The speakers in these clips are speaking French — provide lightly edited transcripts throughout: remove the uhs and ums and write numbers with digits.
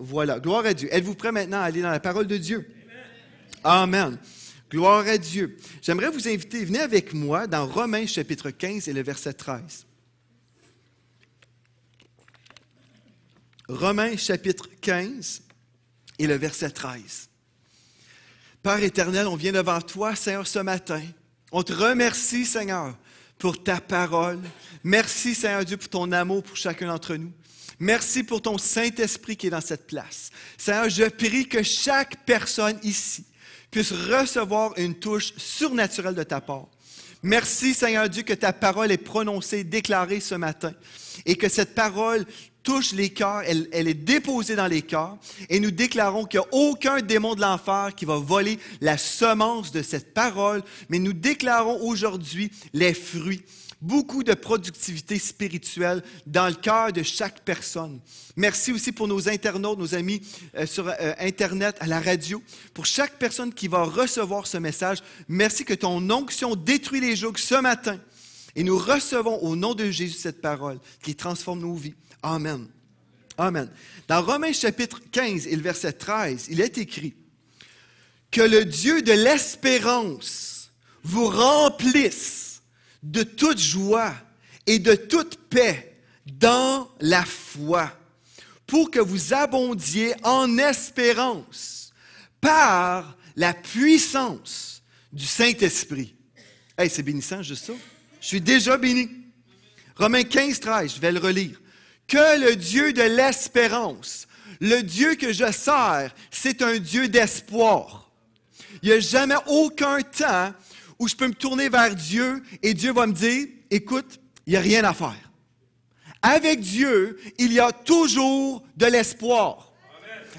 Voilà, gloire à Dieu. Êtes-vous prêts maintenant à aller dans la parole de Dieu? Amen. Gloire à Dieu. J'aimerais vous inviter, venez avec moi dans Romains chapitre 15 et le verset 13. Romains chapitre 15 et le verset 13. Père éternel, on vient devant toi, Seigneur, ce matin. On te remercie, Seigneur, pour ta parole. Merci, Seigneur Dieu, pour ton amour pour chacun d'entre nous. Merci pour ton Saint-Esprit qui est dans cette place. Seigneur, je prie que chaque personne ici puisse recevoir une touche surnaturelle de ta part. Merci, Seigneur Dieu, que ta parole est prononcée, déclarée ce matin et que cette parole touche les cœurs, elle est déposée dans les cœurs et nous déclarons qu'il n'y a aucun démon de l'enfer qui va voler la semence de cette parole, mais nous déclarons aujourd'hui les fruits. Beaucoup de productivité spirituelle dans le cœur de chaque personne. Merci aussi pour nos internautes, nos amis sur Internet, à la radio. Pour chaque personne qui va recevoir ce message, merci que ton onction détruit les jougs ce matin. Et nous recevons au nom de Jésus cette parole qui transforme nos vies. Amen. Amen. Dans Romains chapitre 15 et le verset 13, il est écrit que le Dieu de l'espérance vous remplisse de toute joie et de toute paix dans la foi, pour que vous abondiez en espérance par la puissance du Saint-Esprit. Hey, c'est bénissant, juste ça. Je suis déjà béni. Romains 15, 13, je vais le relire. Que le Dieu de l'espérance, le Dieu que je sers, c'est un Dieu d'espoir. Il n'y a jamais aucun temps où je peux me tourner vers Dieu et Dieu va me dire, écoute, il n'y a rien à faire. Avec Dieu, il y a toujours de l'espoir.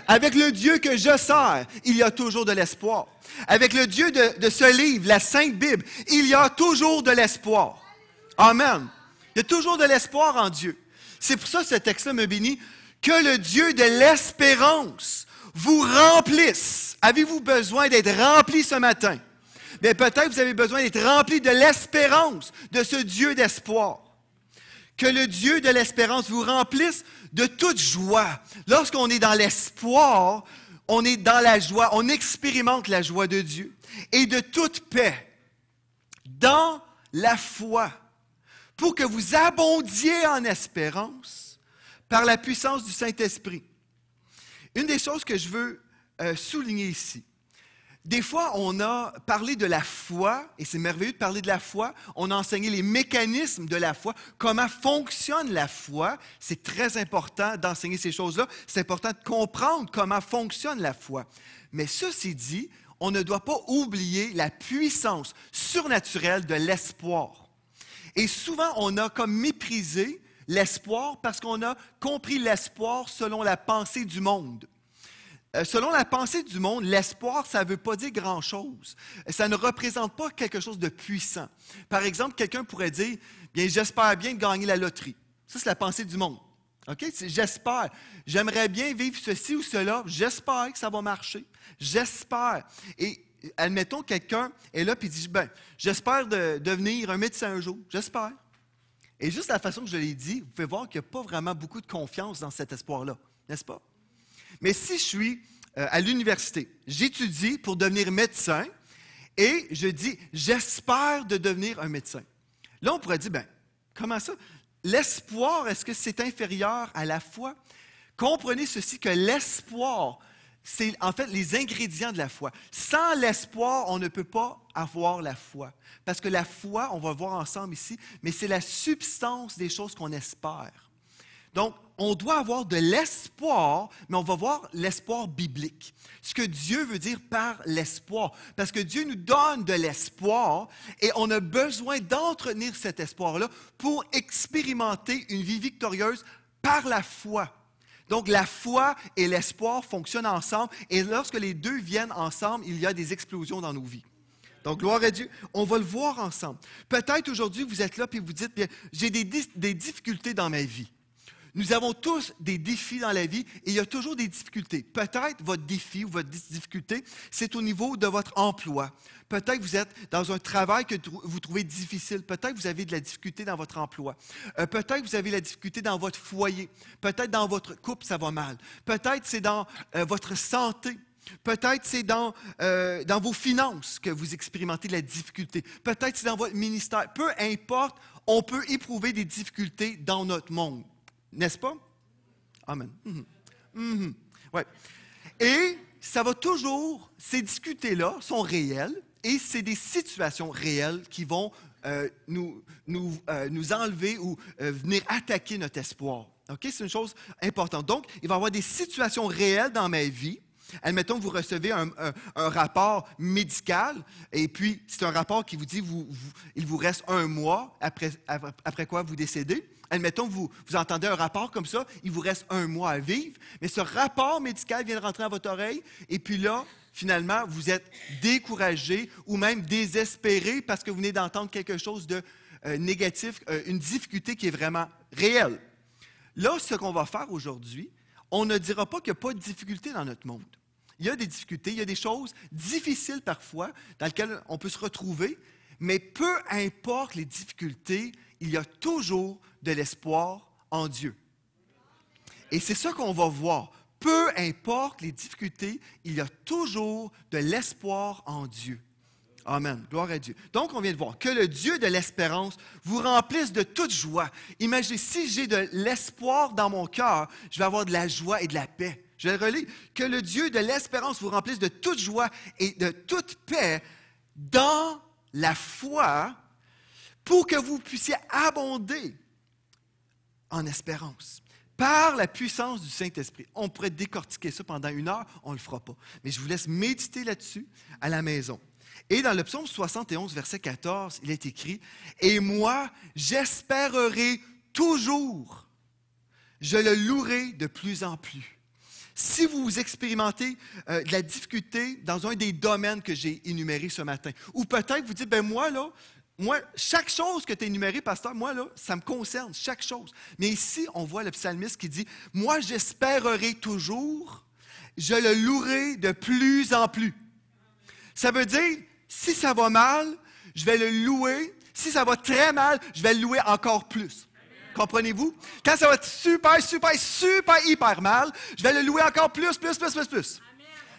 Avec le Dieu que je sers, il y a toujours de l'espoir. Avec le Dieu de ce livre, la Sainte Bible, il y a toujours de l'espoir. Amen. Il y a toujours de l'espoir en Dieu. C'est pour ça que ce texte-là me bénit. Que le Dieu de l'espérance vous remplisse. Avez-vous besoin d'être rempli ce matin? Bien, peut-être vous avez besoin d'être rempli de l'espérance de ce Dieu d'espoir. Que le Dieu de l'espérance vous remplisse de toute joie. Lorsqu'on est dans l'espoir, on est dans la joie, on expérimente la joie de Dieu. Et de toute paix, dans la foi, pour que vous abondiez en espérance par la puissance du Saint-Esprit. Une des choses que je veux souligner ici, des fois, on a parlé de la foi, et c'est merveilleux de parler de la foi. On a enseigné les mécanismes de la foi, comment fonctionne la foi. C'est très important d'enseigner ces choses-là. C'est important de comprendre comment fonctionne la foi. Mais ceci dit, on ne doit pas oublier la puissance surnaturelle de l'espoir. Et souvent, on a comme méprisé l'espoir parce qu'on a compris l'espoir selon la pensée du monde. Selon la pensée du monde, l'espoir, ça ne veut pas dire grand-chose. Ça ne représente pas quelque chose de puissant. Par exemple, quelqu'un pourrait dire, bien, j'espère bien de gagner la loterie. Ça, c'est la pensée du monde. OK? J'espère. J'aimerais bien vivre ceci ou cela. J'espère que ça va marcher. J'espère. Et admettons, quelqu'un est là et dit, bien, j'espère devenir un médecin un jour. J'espère. Et juste la façon que je l'ai dit, vous pouvez voir qu'il n'y a pas vraiment beaucoup de confiance dans cet espoir-là. N'est-ce pas? Mais si je suis à l'université, j'étudie pour devenir médecin et je dis « j'espère de devenir un médecin ». Là, on pourrait dire « bien, comment ça? L'espoir, est-ce que c'est inférieur à la foi? » Comprenez ceci, que l'espoir, c'est en fait les ingrédients de la foi. Sans l'espoir, on ne peut pas avoir la foi. Parce que la foi, on va le voir ensemble ici, mais c'est la substance des choses qu'on espère. Donc, on doit avoir de l'espoir, mais on va voir l'espoir biblique. Ce que Dieu veut dire par l'espoir. Parce que Dieu nous donne de l'espoir et on a besoin d'entretenir cet espoir-là pour expérimenter une vie victorieuse par la foi. Donc, la foi et l'espoir fonctionnent ensemble et lorsque les deux viennent ensemble, il y a des explosions dans nos vies. Donc, gloire à Dieu, on va le voir ensemble. Peut-être aujourd'hui, vous êtes là et vous dites, bien, j'ai des difficultés dans ma vie. Nous avons tous des défis dans la vie et il y a toujours des difficultés. Peut-être votre défi ou votre difficulté, c'est au niveau de votre emploi. Peut-être que vous êtes dans un travail que vous trouvez difficile. Peut-être que vous avez de la difficulté dans votre emploi. Peut-être que vous avez de la difficulté dans votre foyer. Peut-être dans votre couple, ça va mal. Peut-être que c'est dans votre santé. Peut-être que c'est dans vos finances que vous expérimentez de la difficulté. Peut-être que c'est dans votre ministère. Peu importe, on peut éprouver des difficultés dans notre monde. N'est-ce pas? Amen. Ouais. Et ça va toujours, ces difficultés-là sont réelles et c'est des situations réelles qui vont nous enlever ou venir attaquer notre espoir. Okay? C'est une chose importante. Donc, il va y avoir des situations réelles dans ma vie. Admettons que vous recevez un rapport médical et puis c'est un rapport qui vous dit il vous reste 1 mois après quoi vous décédez. Admettons que vous entendez un rapport comme ça, il vous reste 1 mois à vivre, mais ce rapport médical vient de rentrer dans votre oreille et puis là, finalement, vous êtes découragé ou même désespéré parce que vous venez d'entendre quelque chose de négatif, une difficulté qui est vraiment réelle. Là, ce qu'on va faire aujourd'hui, on ne dira pas qu'il n'y a pas de difficultés dans notre monde. Il y a des difficultés, il y a des choses difficiles parfois dans lesquelles on peut se retrouver, mais peu importe les difficultés, il y a toujours de l'espoir en Dieu. Et c'est ça qu'on va voir. Peu importe les difficultés, il y a toujours de l'espoir en Dieu. Amen. Gloire à Dieu. Donc, on vient de voir que le Dieu de l'espérance vous remplisse de toute joie. Imaginez, si j'ai de l'espoir dans mon cœur, je vais avoir de la joie et de la paix. Je vais le relire. Que le Dieu de l'espérance vous remplisse de toute joie et de toute paix dans la foi pour que vous puissiez abonder en espérance. Par la puissance du Saint-Esprit. On pourrait décortiquer ça pendant 1 heure, on ne le fera pas. Mais je vous laisse méditer là-dessus à la maison. Et dans le psaume 71, verset 14, il est écrit « Et moi, j'espérerai toujours, je le louerai de plus en plus. » Si vous expérimentez de la difficulté dans un des domaines que j'ai énumérés ce matin, ou peut-être vous dites, moi, chaque chose que tu as énumérée, pasteur, moi, là, ça me concerne, chaque chose. Mais ici, on voit le psalmiste qui dit, « Moi, j'espérerai toujours, je le louerai de plus en plus. » Ça veut dire, si ça va mal, je vais le louer. Si ça va très mal, je vais le louer encore plus. Comprenez-vous? Quand ça va être super, hyper mal, je vais le louer encore plus.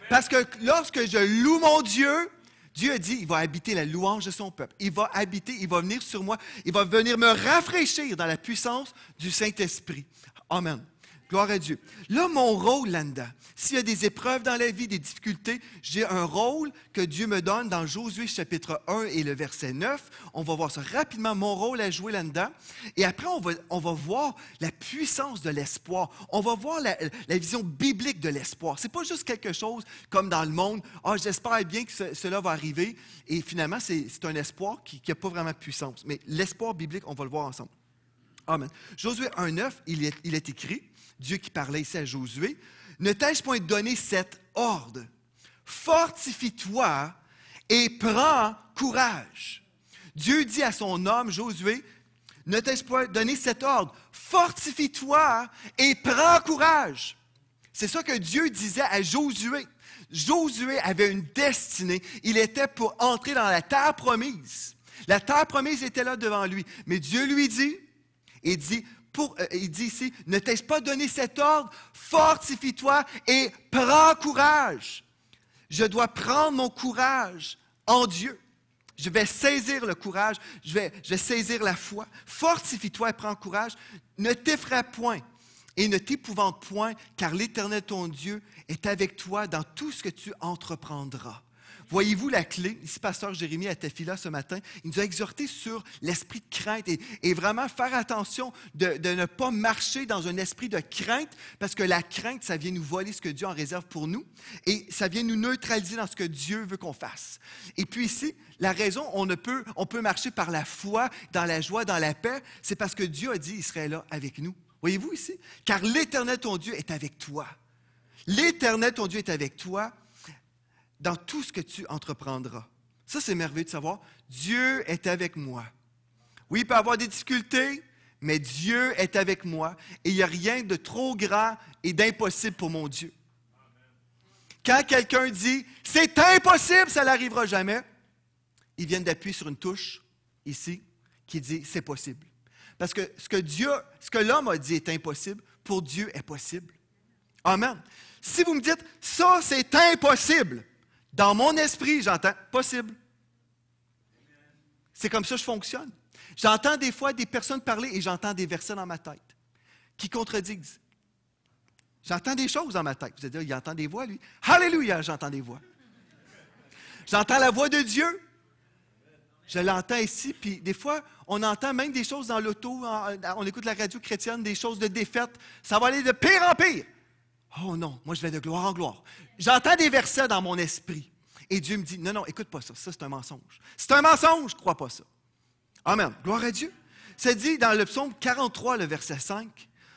Parce que lorsque je loue mon Dieu, Dieu a dit, il va habiter la louange de son peuple. Il va habiter, il va venir sur moi, il va venir me rafraîchir dans la puissance du Saint-Esprit. Amen. Gloire à Dieu. Là, mon rôle là-dedans, s'il y a des épreuves dans la vie, des difficultés, j'ai un rôle que Dieu me donne dans Josué chapitre 1 et le verset 9. On va voir ça rapidement, mon rôle à jouer là-dedans. Et après, on va voir la puissance de l'espoir. On va voir la vision biblique de l'espoir. Ce n'est pas juste quelque chose comme dans le monde. « Ah, j'espère bien que cela va arriver. » Et finalement, c'est un espoir qui n'a pas vraiment de puissance. Mais l'espoir biblique, on va le voir ensemble. Amen. Josué 1,9, il est écrit, Dieu qui parlait ici à Josué, « Ne t'ai-je point donné cet ordre? Fortifie-toi et prends courage. » Dieu dit à son homme, Josué, « Ne t'ai-je point donné cet ordre? Fortifie-toi et prends courage. » C'est ça que Dieu disait à Josué. Josué avait une destinée. Il était pour entrer dans la terre promise. La terre promise était là devant lui. Mais Dieu lui dit, il dit ici, « Ne t'ai-je pas donné cet ordre? Fortifie-toi et prends courage. » Je dois prendre mon courage en Dieu. Je vais saisir le courage, je vais saisir la foi. Fortifie-toi et prends courage. Ne t'effraie point et ne t'épouvante point, car l'Éternel, ton Dieu, est avec toi dans tout ce que tu entreprendras. Voyez-vous la clé? Ici, pasteur Jérémie à Tafila ce matin, il nous a exhorté sur l'esprit de crainte et vraiment faire attention de ne pas marcher dans un esprit de crainte parce que la crainte, ça vient nous voler ce que Dieu en réserve pour nous et ça vient nous neutraliser dans ce que Dieu veut qu'on fasse. Et puis ici, la raison, on peut marcher par la foi, dans la joie, dans la paix, c'est parce que Dieu a dit qu'il serait là avec nous. Voyez-vous ici? Car l'Éternel, ton Dieu, est avec toi. L'Éternel, ton Dieu, est avec toi dans tout ce que tu entreprendras. Ça, c'est merveilleux de savoir. Dieu est avec moi. Oui, il peut y avoir des difficultés, mais Dieu est avec moi et il n'y a rien de trop grand et d'impossible pour mon Dieu. Quand quelqu'un dit « c'est impossible, ça n'arrivera jamais », ils viennent d'appuyer sur une touche ici qui dit « c'est possible ». Parce que ce que l'homme a dit est impossible, pour Dieu est possible. Amen. Si vous me dites « ça, c'est impossible », dans mon esprit, j'entends « possible ». C'est comme ça que je fonctionne. J'entends des fois des personnes parler et j'entends des versets dans ma tête qui contredisent. J'entends des choses dans ma tête. Vous allez dire, il entend des voix, lui. Alléluia, j'entends des voix. J'entends la voix de Dieu. Je l'entends ici, puis des fois, on entend même des choses dans l'auto, on écoute la radio chrétienne, des choses de défaite. Ça va aller de pire en pire. Oh non, moi je vais de gloire en gloire. J'entends des versets dans mon esprit. Et Dieu me dit, non, écoute pas ça, ça c'est un mensonge. C'est un mensonge, crois pas ça. Amen, gloire à Dieu. C'est dit dans le psaume 43, le verset 5,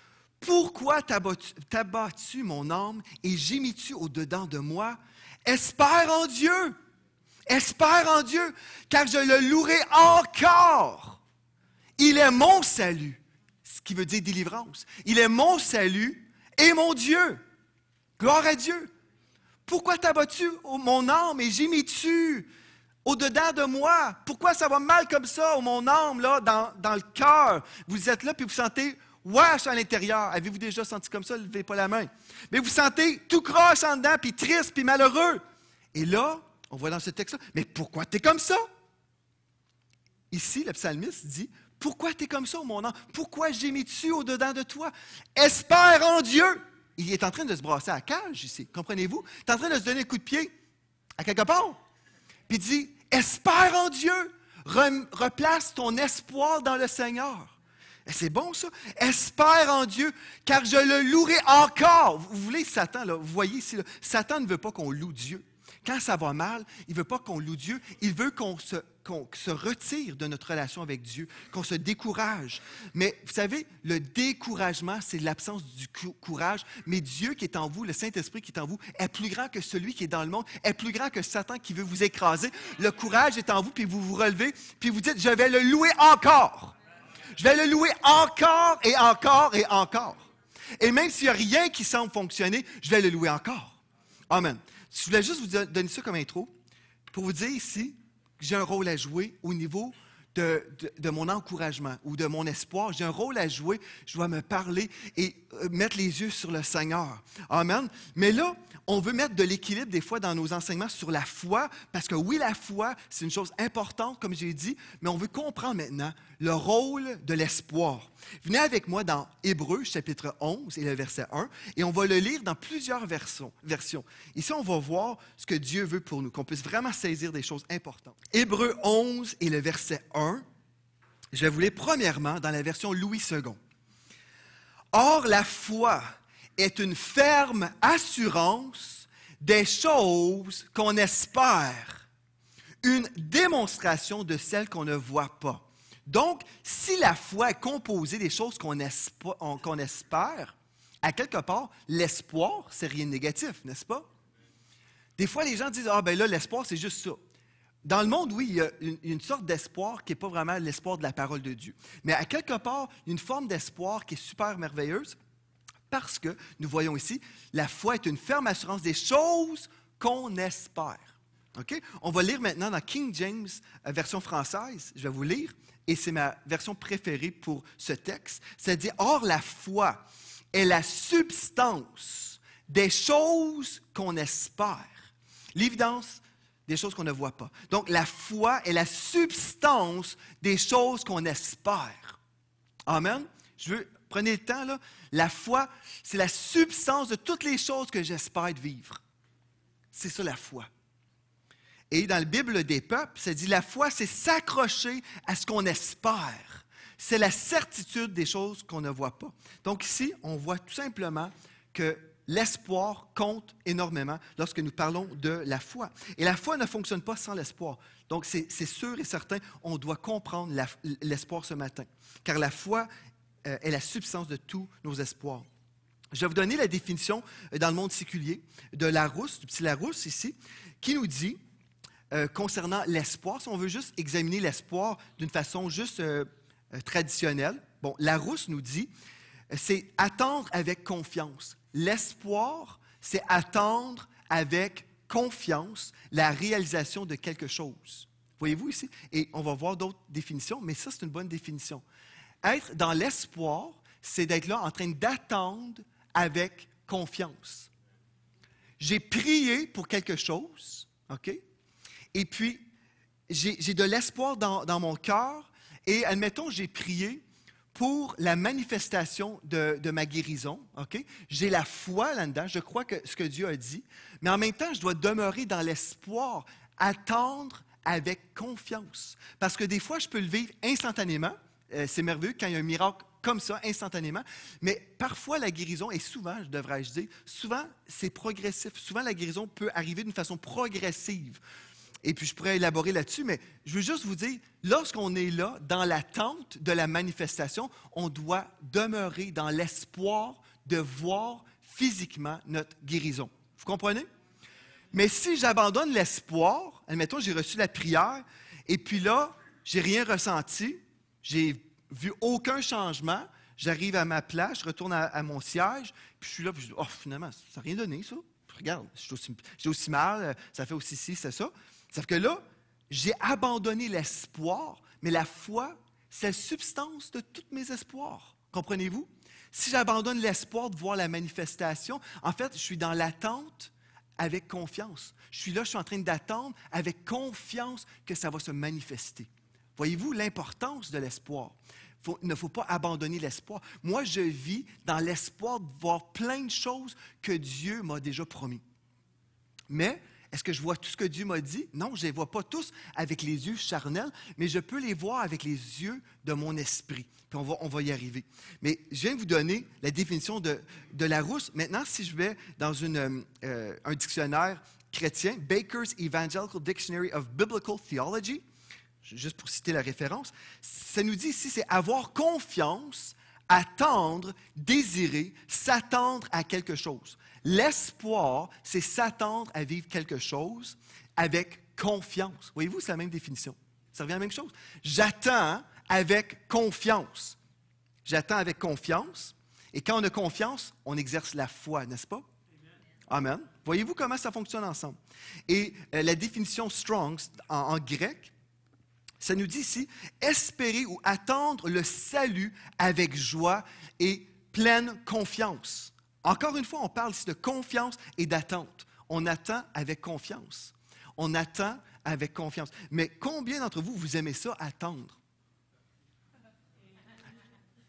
« Pourquoi t'abattu mon âme et gémis-tu au-dedans de moi? Espère en Dieu, espère en Dieu, car je le louerai encore. Il est mon salut. » Ce qui veut dire délivrance. Il est mon salut et mon Dieu. Gloire à Dieu. Pourquoi t'abattu mon âme et gémis-tu au-dedans de moi? Pourquoi ça va mal comme ça, mon âme, là, dans le cœur? Vous êtes là, puis vous sentez wesh à l'intérieur. Avez-vous déjà senti comme ça? Levez pas la main. Mais vous sentez tout croche en dedans, puis triste, puis malheureux. Et là, on voit dans ce texte-là, mais pourquoi tu es comme ça? Ici, le psalmiste dit, pourquoi tu es comme ça, mon âme? Pourquoi gémis-tu au-dedans de toi? Espère en Dieu. Il est en train de se brasser à la cage ici, comprenez-vous? Il est en train de se donner un coup de pied à quelque part. Puis il dit, espère en Dieu, replace ton espoir dans le Seigneur. Et c'est bon ça, espère en Dieu, car je le louerai encore. Vous voulez Satan, là, vous voyez ici, là, Satan ne veut pas qu'on loue Dieu. Quand ça va mal, il ne veut pas qu'on loue Dieu, il veut qu'on se retire de notre relation avec Dieu, qu'on se décourage. Mais vous savez, le découragement, c'est l'absence du courage. Mais Dieu qui est en vous, le Saint-Esprit qui est en vous, est plus grand que celui qui est dans le monde, est plus grand que Satan qui veut vous écraser. Le courage est en vous, puis vous vous relevez, puis vous dites, je vais le louer encore. Je vais le louer encore et encore et encore. Et même s'il n'y a rien qui semble fonctionner, je vais le louer encore. Amen. Je voulais juste vous donner ça comme intro pour vous dire ici que j'ai un rôle à jouer au niveau de mon encouragement ou de mon espoir. J'ai un rôle à jouer. Je dois me parler et mettre les yeux sur le Seigneur. Amen. Mais là, on veut mettre de l'équilibre des fois dans nos enseignements sur la foi, parce que oui, la foi, c'est une chose importante, comme j'ai dit, mais on veut comprendre maintenant le rôle de l'espoir. Venez avec moi dans Hébreux, chapitre 11 et le verset 1, et on va le lire dans plusieurs versions. Ici, on va voir ce que Dieu veut pour nous, qu'on puisse vraiment saisir des choses importantes. Hébreux 11 et le verset 1, je vais vous lire premièrement dans la version Louis II. « Or, la foi est une ferme assurance des choses qu'on espère, une démonstration de celles qu'on ne voit pas. » Donc, si la foi est composée des choses qu'on espère, à quelque part, l'espoir, c'est rien de négatif, n'est-ce pas? Des fois, les gens disent « Ah, ben là, l'espoir, c'est juste ça. » Dans le monde, oui, il y a une sorte d'espoir qui n'est pas vraiment l'espoir de la parole de Dieu. Mais à quelque part, il y a une forme d'espoir qui est super merveilleuse parce que, nous voyons ici, la foi est une ferme assurance des choses qu'on espère. Okay? On va lire maintenant dans King James, version française. Je vais vous lire, et c'est ma version préférée pour ce texte. C'est-à-dire, « Or, la foi est la substance des choses qu'on espère. » L'évidence des choses qu'on ne voit pas. Donc, la foi est la substance des choses qu'on espère. Amen. Prenez le temps, là. La foi, c'est la substance de toutes les choses que j'espère vivre. C'est ça, la foi. Et dans la Bible des peuples, ça dit, la foi, c'est s'accrocher à ce qu'on espère. C'est la certitude des choses qu'on ne voit pas. Donc ici, on voit tout simplement que l'espoir compte énormément lorsque nous parlons de la foi. Et la foi ne fonctionne pas sans l'espoir. Donc, c'est sûr et certain, on doit comprendre l'espoir ce matin. Car la foi est la substance de tous nos espoirs. Je vais vous donner la définition dans le monde séculier de Larousse, du petit Larousse ici, qui nous dit, concernant l'espoir, si on veut juste examiner l'espoir d'une façon juste traditionnelle. Bon, Larousse nous dit, c'est attendre avec confiance. L'espoir, c'est attendre avec confiance la réalisation de quelque chose. Voyez-vous ici? Et on va voir d'autres définitions, mais ça, c'est une bonne définition. Être dans l'espoir, c'est d'être là en train d'attendre avec confiance. J'ai prié pour quelque chose, OK? Et puis, j'ai de l'espoir dans mon cœur et, admettons, j'ai prié pour la manifestation de ma guérison, OK? J'ai la foi là-dedans, je crois que ce que Dieu a dit, mais en même temps, je dois demeurer dans l'espoir, attendre avec confiance. Parce que des fois, je peux le vivre instantanément, c'est merveilleux quand il y a un miracle comme ça, instantanément, mais parfois la guérison, et souvent, devrais-je dire, souvent c'est progressif, souvent la guérison peut arriver d'une façon progressive. Et puis, je pourrais élaborer là-dessus, mais je veux juste vous dire, lorsqu'on est là, dans l'attente de la manifestation, on doit demeurer dans l'espoir de voir physiquement notre guérison. Vous comprenez? Mais si j'abandonne l'espoir, admettons, j'ai reçu la prière, et puis là, je n'ai rien ressenti, j'ai vu aucun changement, j'arrive à ma place, je retourne à mon siège, puis je suis là, puis je dis, oh, finalement, ça n'a rien donné, ça. Regarde, j'ai aussi mal, ça fait aussi ci, c'est ça. Sauf que là, j'ai abandonné l'espoir, mais la foi, c'est la substance de tous mes espoirs. Comprenez-vous? Si j'abandonne l'espoir de voir la manifestation, en fait, je suis dans l'attente avec confiance. Je suis là, je suis en train d'attendre avec confiance que ça va se manifester. Voyez-vous l'importance de l'espoir? Il ne faut pas abandonner l'espoir. Moi, je vis dans l'espoir de voir plein de choses que Dieu m'a déjà promis. Mais est-ce que je vois tout ce que Dieu m'a dit? Non, je ne les vois pas tous avec les yeux charnels, mais je peux les voir avec les yeux de mon esprit. Puis on va y arriver. Mais je viens de vous donner la définition de Larousse. Maintenant, si je vais dans un dictionnaire chrétien, Baker's Evangelical Dictionary of Biblical Theology, juste pour citer la référence, ça nous dit ici, c'est avoir confiance, attendre, désirer, s'attendre à quelque chose. L'espoir, c'est s'attendre à vivre quelque chose avec confiance. Voyez-vous, c'est la même définition. Ça revient à la même chose. J'attends avec confiance. J'attends avec confiance. Et quand on a confiance, on exerce la foi, n'est-ce pas? Amen. Voyez-vous comment ça fonctionne ensemble? Et la définition Strong's en grec, ça nous dit ici, espérer ou attendre le salut avec joie et pleine confiance. Encore une fois, on parle ici de confiance et d'attente. On attend avec confiance. On attend avec confiance. Mais combien d'entre vous, vous aimez ça, attendre?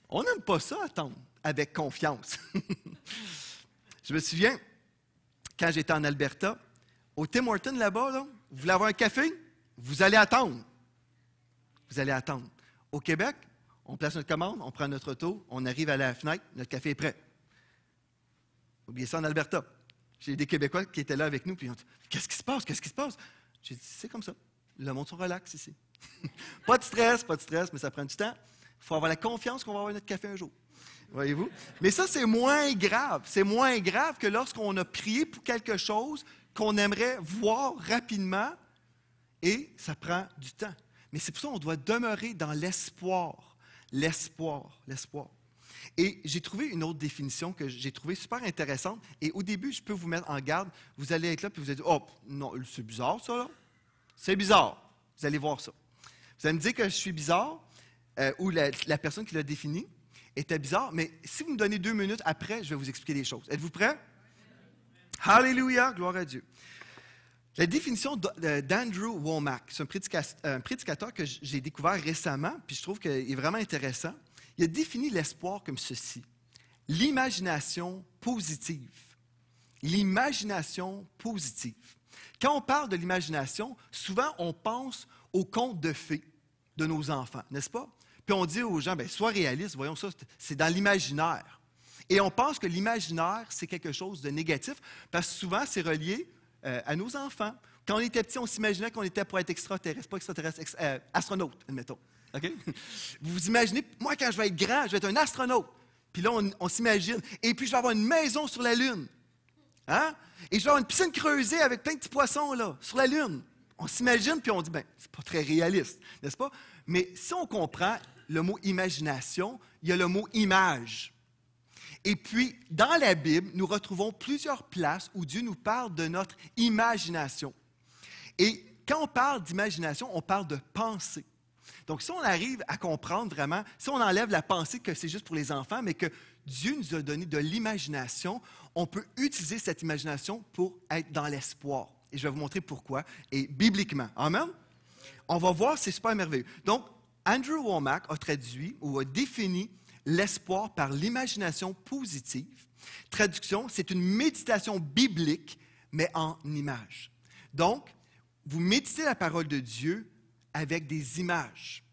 On n'aime pas ça, attendre avec confiance. Je me souviens, quand j'étais en Alberta, au Tim Hortons là-bas, là, vous voulez avoir un café? Vous allez attendre. Vous allez attendre. Au Québec, on place notre commande, on prend notre auto, on arrive à la fenêtre, notre café est prêt. Oubliez ça en Alberta. J'ai des Québécois qui étaient là avec nous, puis ils ont dit « Qu'est-ce qui se passe? Qu'est-ce qui se passe? » J'ai dit « C'est comme ça. Le monde se relaxe ici. » Pas de stress, mais ça prend du temps. Il faut avoir la confiance qu'on va avoir notre café un jour. Voyez-vous? Mais ça, c'est moins grave. C'est moins grave que lorsqu'on a prié pour quelque chose qu'on aimerait voir rapidement et ça prend du temps. Mais c'est pour ça qu'on doit demeurer dans l'espoir. L'espoir. Et j'ai trouvé une autre définition que j'ai trouvée super intéressante. Et au début, je peux vous mettre en garde. Vous allez être là, puis vous allez dire, oh, non, c'est bizarre, ça, là. C'est bizarre. Vous allez voir ça. Vous allez me dire que je suis bizarre, ou la personne qui l'a défini était bizarre, mais si vous me donnez 2 minutes après, je vais vous expliquer des choses. Êtes-vous prêts? Alléluia, gloire à Dieu. La définition d'Andrew Wommack, c'est un prédicateur que j'ai découvert récemment, puis je trouve qu'il est vraiment intéressant. Il a défini l'espoir comme ceci. L'imagination positive. L'imagination positive. Quand on parle de l'imagination, souvent on pense aux contes de fées de nos enfants, n'est-ce pas? Puis on dit aux gens, bien, sois réaliste, voyons ça, c'est dans l'imaginaire. Et on pense que l'imaginaire, c'est quelque chose de négatif, parce que souvent, c'est relié à nos enfants. Quand on était petit, on s'imaginait qu'on était pour être extraterrestre, pas extraterrestre, astronaute, admettons. OK? Vous vous imaginez, moi, quand je vais être grand, je vais être un astronaute. Puis là, on s'imagine. Et puis, je vais avoir une maison sur la Lune. Hein? Et je vais avoir une piscine creusée avec plein de petits poissons, là, sur la Lune. On s'imagine, puis on dit, bien, c'est pas très réaliste, n'est-ce pas? Mais si on comprend le mot imagination, il y a le mot image. Et puis, dans la Bible, nous retrouvons plusieurs places où Dieu nous parle de notre imagination. Et quand on parle d'imagination, on parle de pensée. Donc, si on arrive à comprendre vraiment, si on enlève la pensée que c'est juste pour les enfants, mais que Dieu nous a donné de l'imagination, on peut utiliser cette imagination pour être dans l'espoir. Et je vais vous montrer pourquoi, et bibliquement. Amen? On va voir, c'est super merveilleux. Donc, Andrew Wommack a traduit ou a défini l'espoir par l'imagination positive. Traduction, c'est une méditation biblique, mais en images. Donc, vous méditez la parole de Dieu avec des images.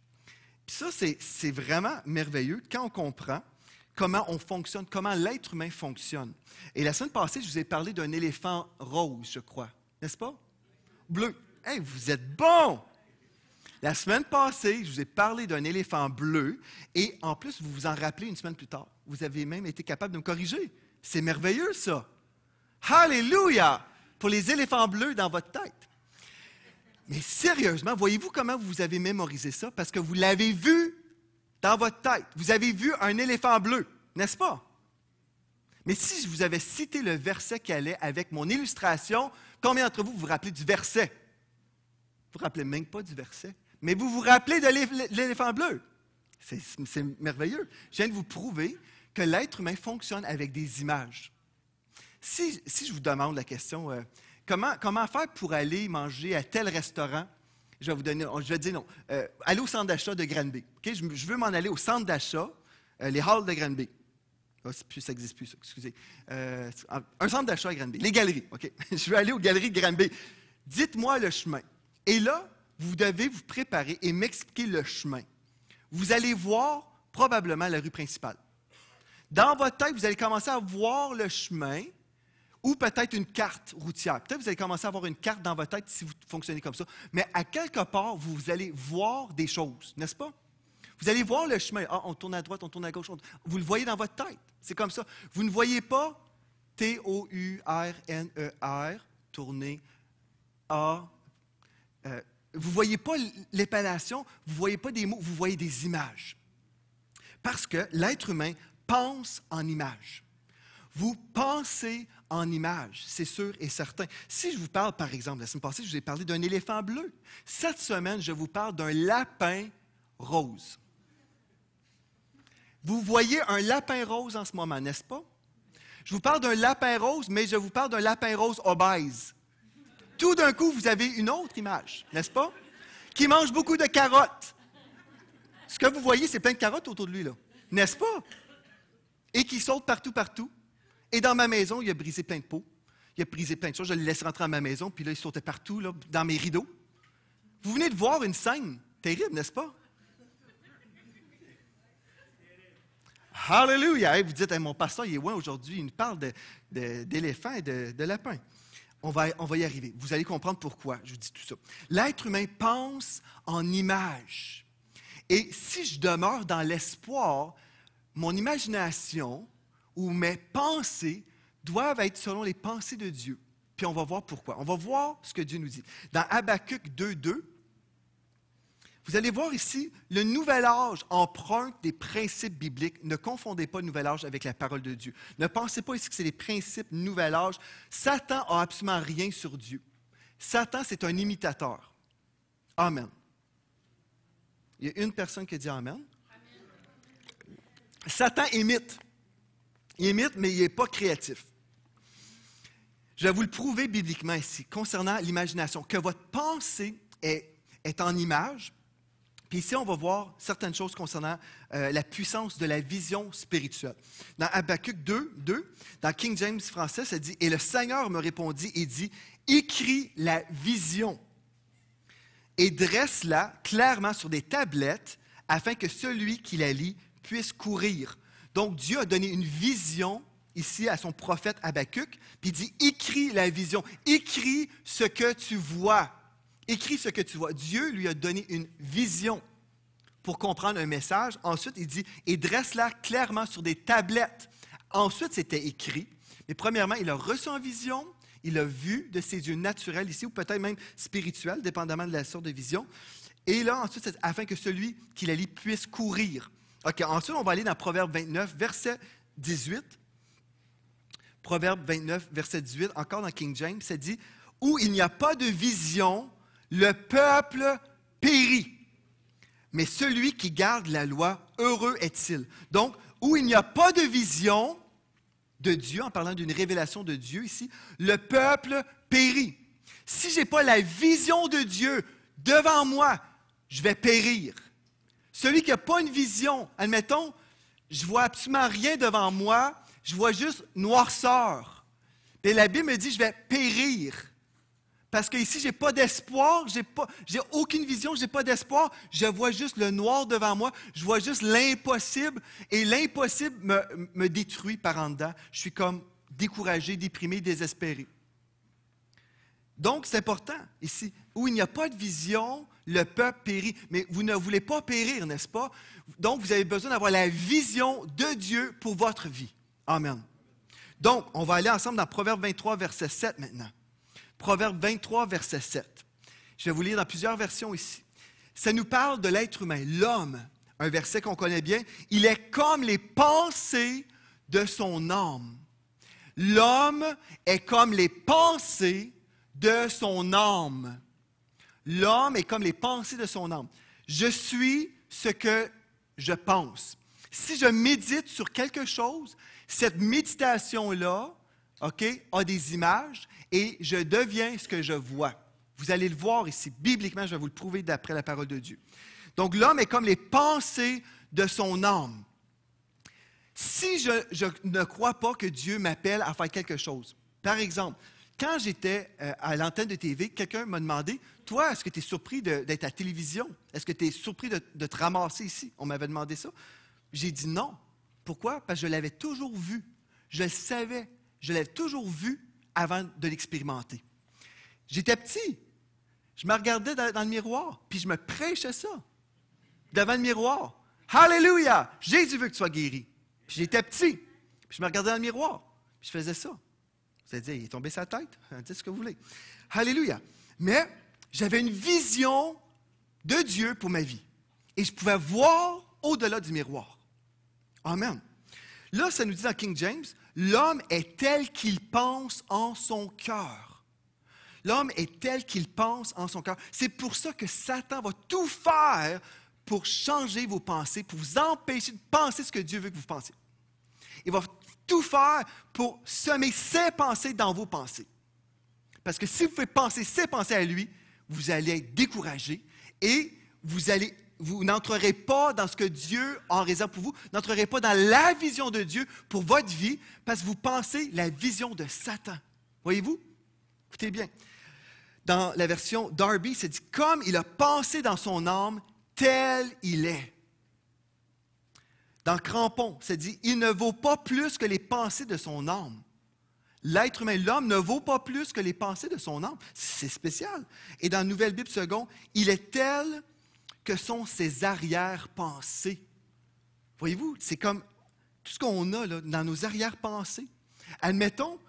Puis ça, c'est vraiment merveilleux quand on comprend comment on fonctionne, comment l'être humain fonctionne. Et la semaine passée, je vous ai parlé d'un éléphant rose, je crois. N'est-ce pas? Bleu. Hey, vous êtes bons! La semaine passée, je vous ai parlé d'un éléphant bleu et en plus, vous vous en rappelez une semaine plus tard. Vous avez même été capable de me corriger. C'est merveilleux, ça. Alléluia! Pour les éléphants bleus dans votre tête. Mais sérieusement, voyez-vous comment vous avez mémorisé ça? Parce que vous l'avez vu dans votre tête. Vous avez vu un éléphant bleu, n'est-ce pas? Mais si je vous avais cité le verset qui allait avec mon illustration, combien d'entre vous vous rappelez du verset? Vous ne vous rappelez même pas du verset. Mais vous vous rappelez de l'éléphant bleu. C'est merveilleux. Je viens de vous prouver que l'être humain fonctionne avec des images. Si je vous demande la question, comment faire pour aller manger à tel restaurant? Je vais dire non. Aller au centre d'achat de Granby. Okay? Je veux m'en aller au centre d'achat, les halls de Granby. Oh, ça n'existe plus, ça, excusez. Un centre d'achat à Granby. Les galeries, OK? Je veux aller aux galeries de Granby. Dites-moi le chemin. Et là, vous devez vous préparer et m'expliquer le chemin. Vous allez voir probablement la rue principale. Dans votre tête, vous allez commencer à voir le chemin ou peut-être une carte routière. Peut-être que vous allez commencer à avoir une carte dans votre tête si vous fonctionnez comme ça. Mais à quelque part, vous allez voir des choses, n'est-ce pas? Vous allez voir le chemin. Ah, on tourne à droite, on tourne à gauche. Vous le voyez dans votre tête. C'est comme ça. Vous ne voyez pas T-O-U-R-N-E-R, tourner A. Vous ne voyez pas l'épellation, vous ne voyez pas des mots, vous voyez des images. Parce que l'être humain pense en images. Vous pensez en images, c'est sûr et certain. Si je vous parle, par exemple, la semaine passée, je vous ai parlé d'un éléphant bleu. Cette semaine, je vous parle d'un lapin rose. Vous voyez un lapin rose en ce moment, n'est-ce pas? Je vous parle d'un lapin rose, mais je vous parle d'un lapin rose obèse. Tout d'un coup, vous avez une autre image, n'est-ce pas? Qui mange beaucoup de carottes. Ce que vous voyez, c'est plein de carottes autour de lui, là. N'est-ce pas? Et qui saute partout, partout. Et dans ma maison, il a brisé plein de pots. Il a brisé plein de choses. Je le laisse rentrer dans ma maison, puis là, il sautait partout, là, dans mes rideaux. Vous venez de voir une scène terrible, n'est-ce pas? Hallelujah! Hey, vous dites, hey, mon pasteur, il est loin aujourd'hui. Il nous parle d'éléphants et de lapins. On va y arriver. Vous allez comprendre pourquoi je vous dis tout ça. L'être humain pense en images. Et si je demeure dans l'espoir, mon imagination ou mes pensées doivent être selon les pensées de Dieu. Puis on va voir pourquoi. On va voir ce que Dieu nous dit. Dans Habakkuk 2:2, vous allez voir ici, le nouvel âge emprunte des principes bibliques. Ne confondez pas le nouvel âge avec la parole de Dieu. Ne pensez pas ici que c'est des principes nouvel âge. Satan n'a absolument rien sur Dieu. Satan, c'est un imitateur. Amen. Il y a une personne qui dit Amen. Amen. Satan imite. Il imite, mais il n'est pas créatif. Je vais vous le prouver bibliquement ici, concernant l'imagination, que votre pensée est en image. Puis ici, on va voir certaines choses concernant la puissance de la vision spirituelle. Dans Habakkuk 2, dans King James français, ça dit « Et le Seigneur me répondit et dit, écris la vision et dresse-la clairement sur des tablettes afin que celui qui la lit puisse courir. » Donc, Dieu a donné une vision ici à son prophète Habakkuk, puis il dit « Écris la vision, écris ce que tu vois. » Écris ce que tu vois. Dieu lui a donné une vision pour comprendre un message. Ensuite, il dit, et dresse-la clairement sur des tablettes. Ensuite, c'était écrit. Mais premièrement, il a reçu en vision, il a vu de ses yeux naturels ici, ou peut-être même spirituels, dépendamment de la sorte de vision. Et là, ensuite, c'est afin que celui qui la lit puisse courir. OK, ensuite, on va aller dans Proverbe 29, verset 18. Proverbe 29, verset 18, encore dans King James, ça dit « Où il n'y a pas de vision, le peuple périt. Mais celui qui garde la loi, heureux est-il. » Donc, où il n'y a pas de vision de Dieu, en parlant d'une révélation de Dieu ici, le peuple périt. Si je n'ai pas la vision de Dieu devant moi, je vais périr. Celui qui n'a pas une vision, admettons, je ne vois absolument rien devant moi, je vois juste noirceur. Et la Bible me dit, je vais périr. Parce que ici, je n'ai pas d'espoir, j'ai aucune vision, je n'ai pas d'espoir, je vois juste le noir devant moi, je vois juste l'impossible, et l'impossible me détruit par en dedans. Je suis comme découragé, déprimé, désespéré. Donc, c'est important ici, où il n'y a pas de vision, le peuple périt. Mais vous ne voulez pas périr, n'est-ce pas? Donc, vous avez besoin d'avoir la vision de Dieu pour votre vie. Amen. Donc, on va aller ensemble dans Proverbe 23, verset 7 maintenant. Proverbe 23, verset 7. Je vais vous lire dans plusieurs versions ici. Ça nous parle de l'être humain, l'homme, un verset qu'on connaît bien. Il est comme les pensées de son âme. L'homme est comme les pensées de son âme. L'homme est comme les pensées de son âme. Je suis ce que je pense. Si je médite sur quelque chose, cette méditation-là, OK, a des images et je deviens ce que je vois. Vous allez le voir ici, bibliquement, je vais vous le prouver d'après la parole de Dieu. Donc, l'homme est comme les pensées de son âme. Si je ne crois pas que Dieu m'appelle à faire quelque chose, par exemple, quand j'étais à l'antenne de TV, quelqu'un m'a demandé, « Toi, est-ce que tu es surpris d'être à la télévision? Est-ce que tu es surpris de te ramasser ici? » On m'avait demandé ça. J'ai dit non. Pourquoi? Parce que je l'avais toujours vu. Je le savais. Je l'avais toujours vu avant de l'expérimenter. J'étais petit. Je me regardais dans le miroir, puis je me prêchais ça devant le miroir. Alléluia! Jésus veut que tu sois guéri. Puis j'étais petit. Puis je me regardais dans le miroir, puis je faisais ça. Vous allez dire, il est tombé sa tête? Dites ce que vous voulez. Alléluia! Mais j'avais une vision de Dieu pour ma vie. Et je pouvais voir au-delà du miroir. Amen. Là, ça nous dit dans King James, l'homme est tel qu'il pense en son cœur. L'homme est tel qu'il pense en son cœur. C'est pour ça que Satan va tout faire pour changer vos pensées, pour vous empêcher de penser ce que Dieu veut que vous pensiez. Il va tout faire pour semer ses pensées dans vos pensées. Parce que si vous pouvez penser ses pensées à lui, vous allez être découragé et vous n'entrerez pas dans ce que Dieu a en réserve pour vous, n'entrerez pas dans la vision de Dieu pour votre vie, parce que vous pensez la vision de Satan. Voyez-vous? Écoutez bien. Dans la version Darby, c'est dit « Comme il a pensé dans son âme, tel il est ». Dans Crampon, c'est dit « Il ne vaut pas plus que les pensées de son âme ». L'être humain, l'homme, ne vaut pas plus que les pensées de son âme. C'est spécial. Et dans Nouvelle Bible Second, il est tel que sont ses arrière-pensées. Voyez-vous, c'est comme tout ce qu'on a là, dans nos arrière-pensées. Admettons,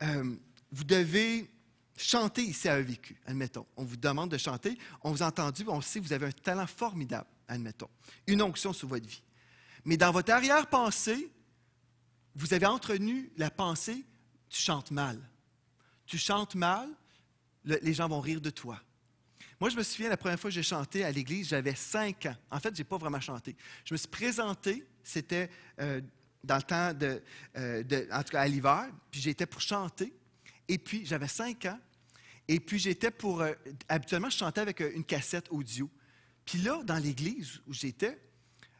vous devez chanter ici à EVQ, admettons. On vous demande de chanter, on vous a entendu, on sait que vous avez un talent formidable, admettons. Une onction sur votre vie. Mais dans votre arrière-pensée, vous avez entretenu la pensée, tu chantes mal. Tu chantes mal, les gens vont rire de toi. Moi, je me souviens, la première fois que j'ai chanté à l'église, j'avais 5 ans. En fait, je n'ai pas vraiment chanté. Je me suis présenté, c'était dans le temps en tout cas à l'hiver, puis j'étais pour chanter. Et puis, j'avais 5 ans. Et puis, j'étais pour... habituellement, je chantais avec une cassette audio. Puis là, dans l'église où j'étais,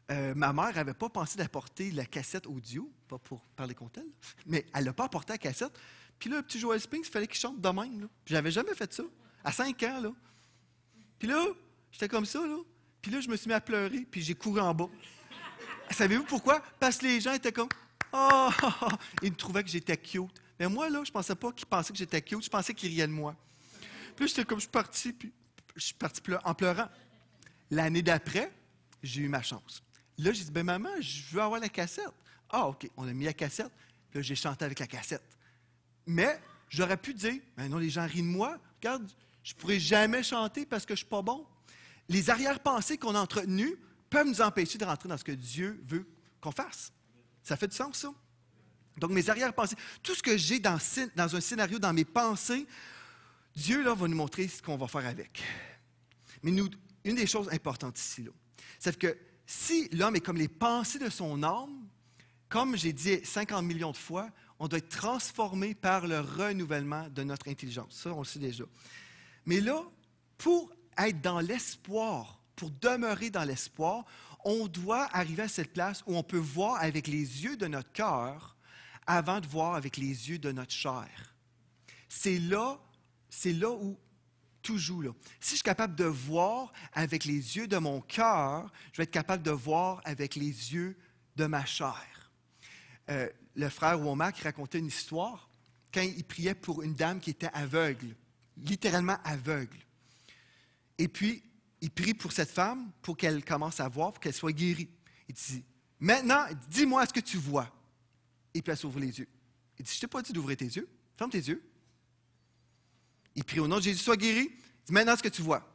ma mère n'avait pas pensé d'apporter la cassette audio, pas pour parler contre elle, mais elle n'a pas apporté la cassette. Puis là, le petit Joel Spinks, il fallait qu'il chante de même. Là. Puis j'avais jamais fait ça, à 5 ans. Là. Puis là, j'étais comme ça, là. Puis là, je me suis mis à pleurer, puis j'ai couru en bas. Savez-vous pourquoi? Parce que les gens étaient comme « Oh! » Ils me trouvaient que j'étais cute. Mais moi, là, je ne pensais pas qu'ils pensaient que j'étais cute, je pensais qu'ils riaient de moi. Puis là, j'étais comme, je suis parti en pleurant. L'année d'après, j'ai eu ma chance. Là, j'ai dit, ben maman, je veux avoir la cassette. Ah, OK, on a mis la cassette, puis là, j'ai chanté avec la cassette. Mais j'aurais pu dire, ben non, les gens rient de moi. Regarde, je ne pourrai jamais chanter parce que je ne suis pas bon. les arrière-pensées qu'on a entretenues peuvent nous empêcher de rentrer dans ce que Dieu veut qu'on fasse. Ça fait du sens, ça? Donc, mes arrière-pensées, tout ce que j'ai dans un scénario, dans mes pensées, Dieu là, va nous montrer ce qu'on va faire avec. Mais une des choses importantes ici, là, c'est que si l'homme est comme les pensées de son âme, comme j'ai dit 50 millions de fois, on doit être transformé par le renouvellement de notre intelligence. Ça, on le sait déjà. Mais là, pour être dans l'espoir, pour demeurer dans l'espoir, on doit arriver à cette place où on peut voir avec les yeux de notre cœur avant de voir avec les yeux de notre chair. C'est là où tout joue. Là. Si je suis capable de voir avec les yeux de mon cœur, je vais être capable de voir avec les yeux de ma chair. Le frère Womack racontait une histoire quand il priait pour une dame qui était aveugle, littéralement aveugle. Et puis, il prie pour cette femme pour qu'elle commence à voir, pour qu'elle soit guérie. Il dit, maintenant, dis-moi ce que tu vois. Et puis, elle s'ouvre les yeux. Il dit, je ne t'ai pas dit d'ouvrir tes yeux. Ferme tes yeux. Il prie au nom de Jésus, sois guéri. Il dit, maintenant, ce que tu vois.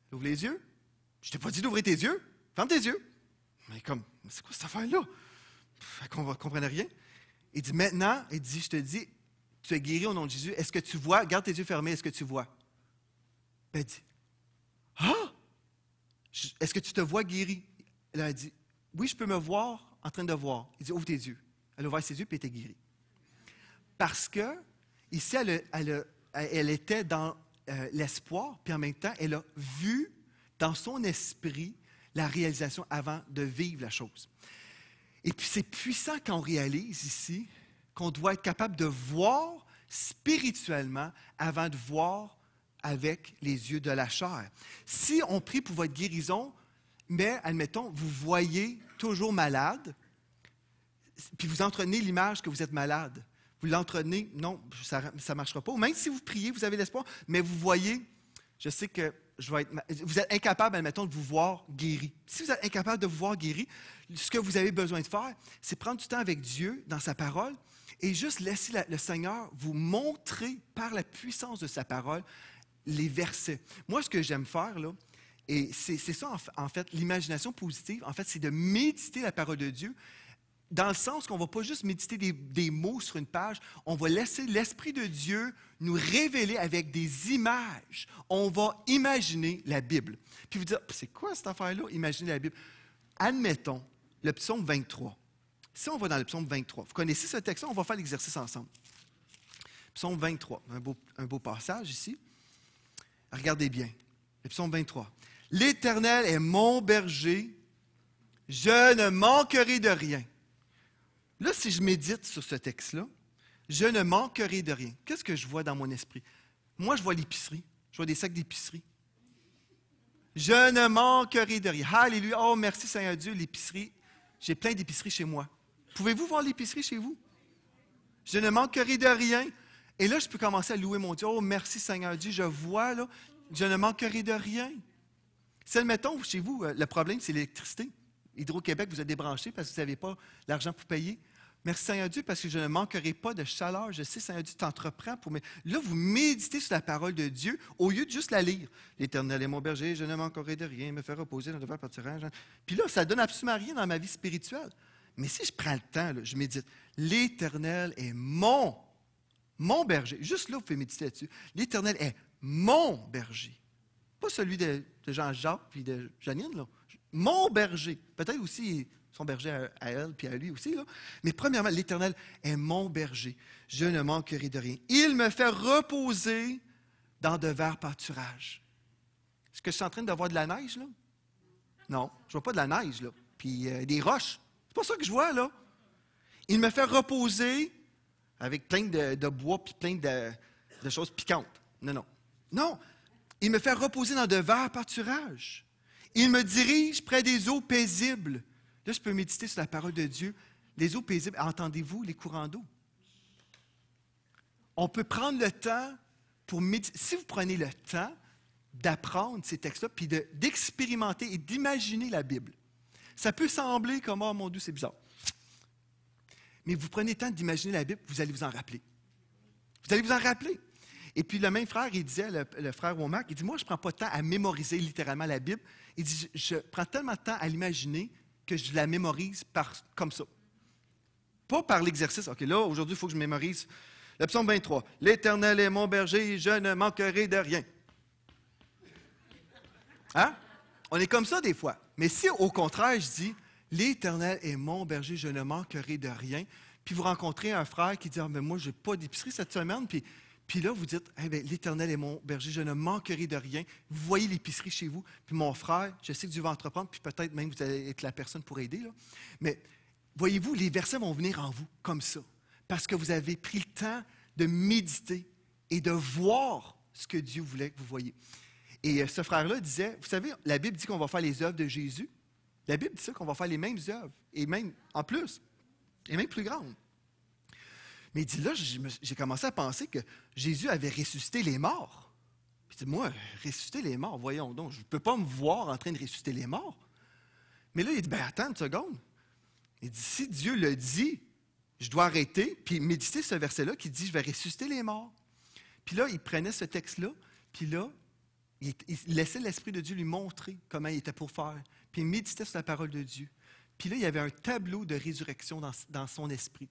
Elle ouvre les yeux. Je ne t'ai pas dit d'ouvrir tes yeux. Ferme tes yeux. Mais comme, c'est quoi cette affaire-là? On ne comprenait rien. Il dit, maintenant, il dit, je te dis, tu es guéri au nom de Jésus. Est-ce que tu vois? Garde tes yeux fermés. Est-ce que tu vois? Ben, elle dit, ah! Est-ce que tu te vois guéri? Elle a dit, oui, je peux me voir en train de voir. Il dit, ouvre tes yeux. Elle a ouvert ses yeux et elle était guérie. Parce que, ici, elle était dans l'espoir, puis en même temps, elle a vu dans son esprit la réalisation avant de vivre la chose. Et puis, c'est puissant quand on réalise ici qu'on doit être capable de voir spirituellement avant de voir avec les yeux de la chair. Si on prie pour votre guérison, mais, admettons, vous voyez toujours malade, puis vous entretenez l'image que vous êtes malade. Vous l'entretenez, non, ça ne marchera pas. Ou même si vous priez, vous avez l'espoir, mais vous voyez, je sais que vous êtes incapable, admettons, de vous voir guéri. Si vous êtes incapable de vous voir guéri, ce que vous avez besoin de faire, c'est prendre du temps avec Dieu dans sa parole et juste laisser le Seigneur vous montrer par la puissance de sa parole les versets. Moi, ce que j'aime faire, là, et c'est ça, en fait, l'imagination positive, en fait, c'est de méditer la parole de Dieu dans le sens qu'on ne va pas juste méditer des mots sur une page, on va laisser l'Esprit de Dieu nous révéler avec des images. On va imaginer la Bible. Puis vous dire, c'est quoi cette affaire-là, imaginer la Bible? Admettons, le psaume 23. Si on va dans le psaume 23, vous connaissez ce texte-là, on va faire l'exercice ensemble. Psaume 23, un beau passage ici. Regardez bien, le psaume 23. « L'Éternel est mon berger, je ne manquerai de rien. » Là, si je médite sur ce texte-là, je ne manquerai de rien. Qu'est-ce que je vois dans mon esprit? Moi, je vois l'épicerie. Je vois des sacs d'épicerie. Je ne manquerai de rien. Alléluia. Oh, merci Seigneur Dieu, l'épicerie. J'ai plein d'épiceries chez moi. Pouvez-vous voir l'épicerie chez vous? Je ne manquerai de rien. Et là, je peux commencer à louer mon Dieu. Oh, merci Seigneur Dieu, je vois, là, je ne manquerai de rien. Si, admettons, chez vous, le problème, c'est l'électricité. Hydro-Québec, vous êtes débranché parce que vous n'avez pas l'argent pour payer. Merci Seigneur Dieu parce que je ne manquerai pas de chaleur. Je sais, Seigneur Dieu, t'entreprends pour... Là, vous méditez sur la parole de Dieu au lieu de juste la lire. L'Éternel est mon berger, je ne manquerai de rien, me fait reposer dans de verts pâturages. Puis là, ça ne donne absolument rien dans ma vie spirituelle. Mais si je prends le temps, là, je médite, l'Éternel est mon berger. Juste là, vous pouvez méditer là-dessus. L'Éternel est mon berger. Pas celui de Jean-Jacques puis de Janine, là. Mon berger. Peut-être aussi son berger à elle puis à lui aussi, là. Mais premièrement, l'Éternel est mon berger. Je ne manquerai de rien. Il me fait reposer dans de verts pâturages. Est-ce que je suis en train de voir de la neige, là? Non, je ne vois pas de la neige, là. Puis des roches. C'est pas ça que je vois, là. Il me fait reposer avec plein de bois puis plein de choses piquantes. Non. Non, il me fait reposer dans de verts pâturages. Il me dirige près des eaux paisibles. Là, je peux méditer sur la parole de Dieu. Les eaux paisibles, entendez-vous les courants d'eau? On peut prendre le temps pour méditer. Si vous prenez le temps d'apprendre ces textes-là, puis d'expérimenter et d'imaginer la Bible, ça peut sembler comme « Oh mon Dieu, c'est bizarre ». Mais vous prenez le temps d'imaginer la Bible, vous allez vous en rappeler. Vous allez vous en rappeler. Et puis le même frère, il disait, le frère Womack, il dit, moi, je ne prends pas de temps à mémoriser littéralement la Bible. Il dit, je prends tellement de temps à l'imaginer que je la mémorise comme ça. Pas par l'exercice. OK, là, aujourd'hui, il faut que je mémorise le psaume 23. « L'Éternel est mon berger, je ne manquerai de rien. » Hein? On est comme ça des fois. Mais si, au contraire, je dis, « L'Éternel est mon berger, je ne manquerai de rien. » Puis vous rencontrez un frère qui dit, « Ah, mais moi, je n'ai pas d'épicerie cette semaine. » Puis là, vous dites, eh bien, « L'Éternel est mon berger, je ne manquerai de rien. » Vous voyez l'épicerie chez vous. Puis mon frère, je sais que Dieu va entreprendre, puis peut-être même vous allez être la personne pour aider. Là. Mais voyez-vous, les versets vont venir en vous comme ça. Parce que vous avez pris le temps de méditer et de voir ce que Dieu voulait que vous voyiez. Et ce frère-là disait, vous savez, la Bible dit qu'on va faire les œuvres de Jésus. La Bible dit ça, qu'on va faire les mêmes œuvres, et même en plus, et même plus grandes. Mais il dit là, j'ai commencé à penser que Jésus avait ressuscité les morts. Il dit, moi, ressusciter les morts, voyons donc, je ne peux pas me voir en train de ressusciter les morts. Mais là, il dit, ben attends une seconde. Il dit, si Dieu le dit, je dois arrêter, puis méditer ce verset-là qui dit, je vais ressusciter les morts. Puis là, il prenait ce texte-là, puis là, il laissait l'Esprit de Dieu lui montrer comment il était pour faire. Puis il méditait sur la parole de Dieu. Puis là, il y avait un tableau de résurrection dans son esprit.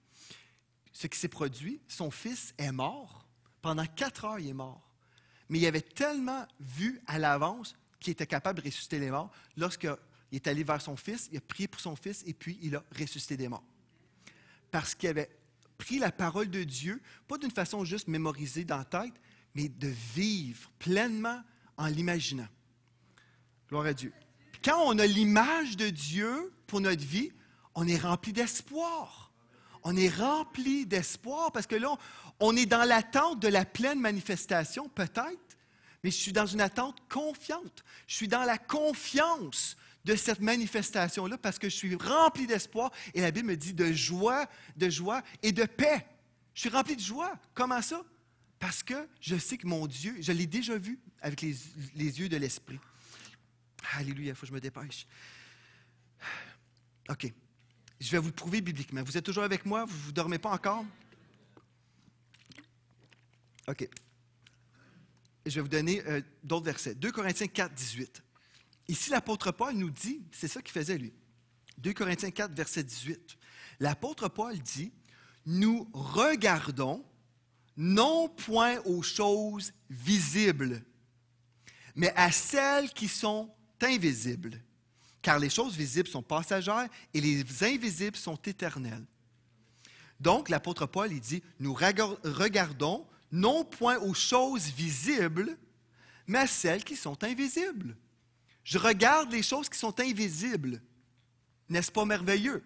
Ce qui s'est produit, son fils est mort. Pendant 4 heures, il est mort. Mais il avait tellement vu à l'avance qu'il était capable de ressusciter les morts. Lorsqu'il est allé vers son fils, il a prié pour son fils et puis il a ressuscité des morts. Parce qu'il avait pris la parole de Dieu, pas d'une façon juste mémorisée dans la tête, mais de vivre pleinement en l'imaginant. Gloire à Dieu. Puis quand on a l'image de Dieu pour notre vie, on est rempli d'espoir. On est rempli d'espoir parce que là, on est dans l'attente de la pleine manifestation, peut-être, mais je suis dans une attente confiante. Je suis dans la confiance de cette manifestation-là parce que je suis rempli d'espoir et la Bible me dit de joie et de paix. Je suis rempli de joie. Comment ça? Parce que je sais que mon Dieu, je l'ai déjà vu avec les yeux de l'Esprit. Alléluia, il faut que je me dépêche. OK. Je vais vous le prouver bibliquement. Vous êtes toujours avec moi? Vous ne dormez pas encore? OK. Je vais vous donner d'autres versets. 2 Corinthiens 4, 18. Ici, l'apôtre Paul nous dit, c'est ça qu'il faisait lui. 2 Corinthiens 4, verset 18. L'apôtre Paul dit, « Nous regardons non point aux choses visibles, mais à celles qui sont invisibles. Car les choses visibles sont passagères et les invisibles sont éternelles. » Donc, l'apôtre Paul, il dit, « Nous regardons non point aux choses visibles, mais à celles qui sont invisibles. » Je regarde les choses qui sont invisibles. N'est-ce pas merveilleux?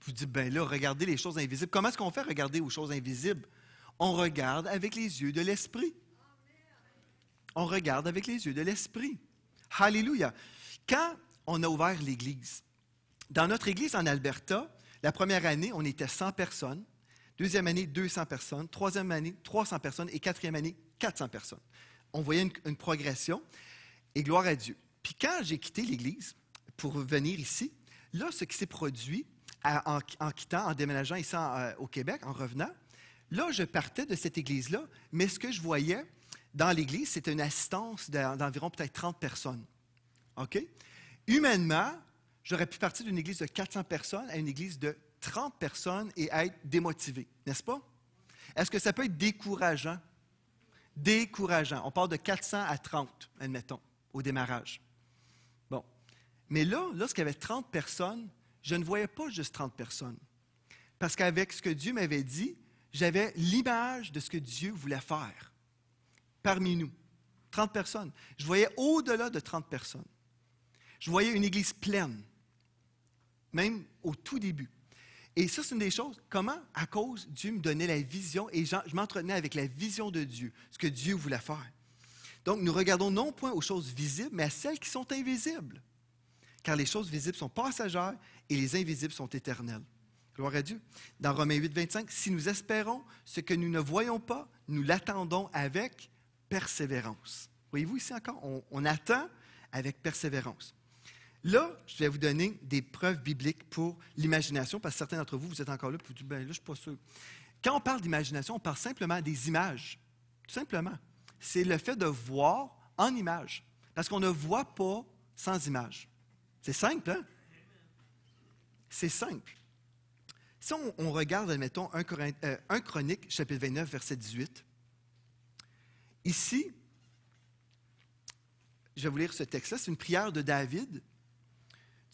Vous dites, bien là, regardez les choses invisibles. Comment est-ce qu'on fait regarder aux choses invisibles? On regarde avec les yeux de l'Esprit. On regarde avec les yeux de l'Esprit. Alléluia. Quand on a ouvert l'Église, dans notre Église en Alberta, la première année, on était 100 personnes. Deuxième année, 200 personnes. Troisième année, 300 personnes. Et quatrième année, 400 personnes. On voyait une progression. Et gloire à Dieu. Puis quand j'ai quitté l'Église pour venir ici, là, ce qui s'est produit en quittant, en déménageant ici au Québec, en revenant, là, je partais de cette Église-là, mais ce que je voyais dans l'Église, c'était une assistance d'environ peut-être 30 personnes. OK? Humainement, j'aurais pu partir d'une Église de 400 personnes à une Église de 30 personnes et être démotivé, n'est-ce pas? Est-ce que ça peut être décourageant? Décourageant. On part de 400 à 30, admettons, au démarrage. Bon. Mais là, lorsqu'il y avait 30 personnes, je ne voyais pas juste 30 personnes. Parce qu'avec ce que Dieu m'avait dit, j'avais l'image de ce que Dieu voulait faire parmi nous. 30 personnes. Je voyais au-delà de 30 personnes. Je voyais une église pleine, même au tout début. Et ça, c'est une des choses. Comment? À cause, Dieu me donnait la vision et je m'entretenais avec la vision de Dieu, ce que Dieu voulait faire. Donc, nous regardons non point aux choses visibles, mais à celles qui sont invisibles. Car les choses visibles sont passagères et les invisibles sont éternelles. Gloire à Dieu. Dans Romains 8, 25, « Si nous espérons ce que nous ne voyons pas, nous l'attendons avec persévérance. » Voyez-vous ici encore? On attend avec persévérance. Là, je vais vous donner des preuves bibliques pour l'imagination, parce que certains d'entre vous, vous êtes encore là, puis vous dites, bien là, je ne suis pas sûr. Quand on parle d'imagination, on parle simplement des images Tout simplement. C'est le fait de voir en image. Parce qu'on ne voit pas sans image. C'est simple, hein? C'est simple. Si on regarde, admettons, 1 Chronique, chapitre 29, verset 18, ici, je vais vous lire ce texte-là, c'est une prière de David,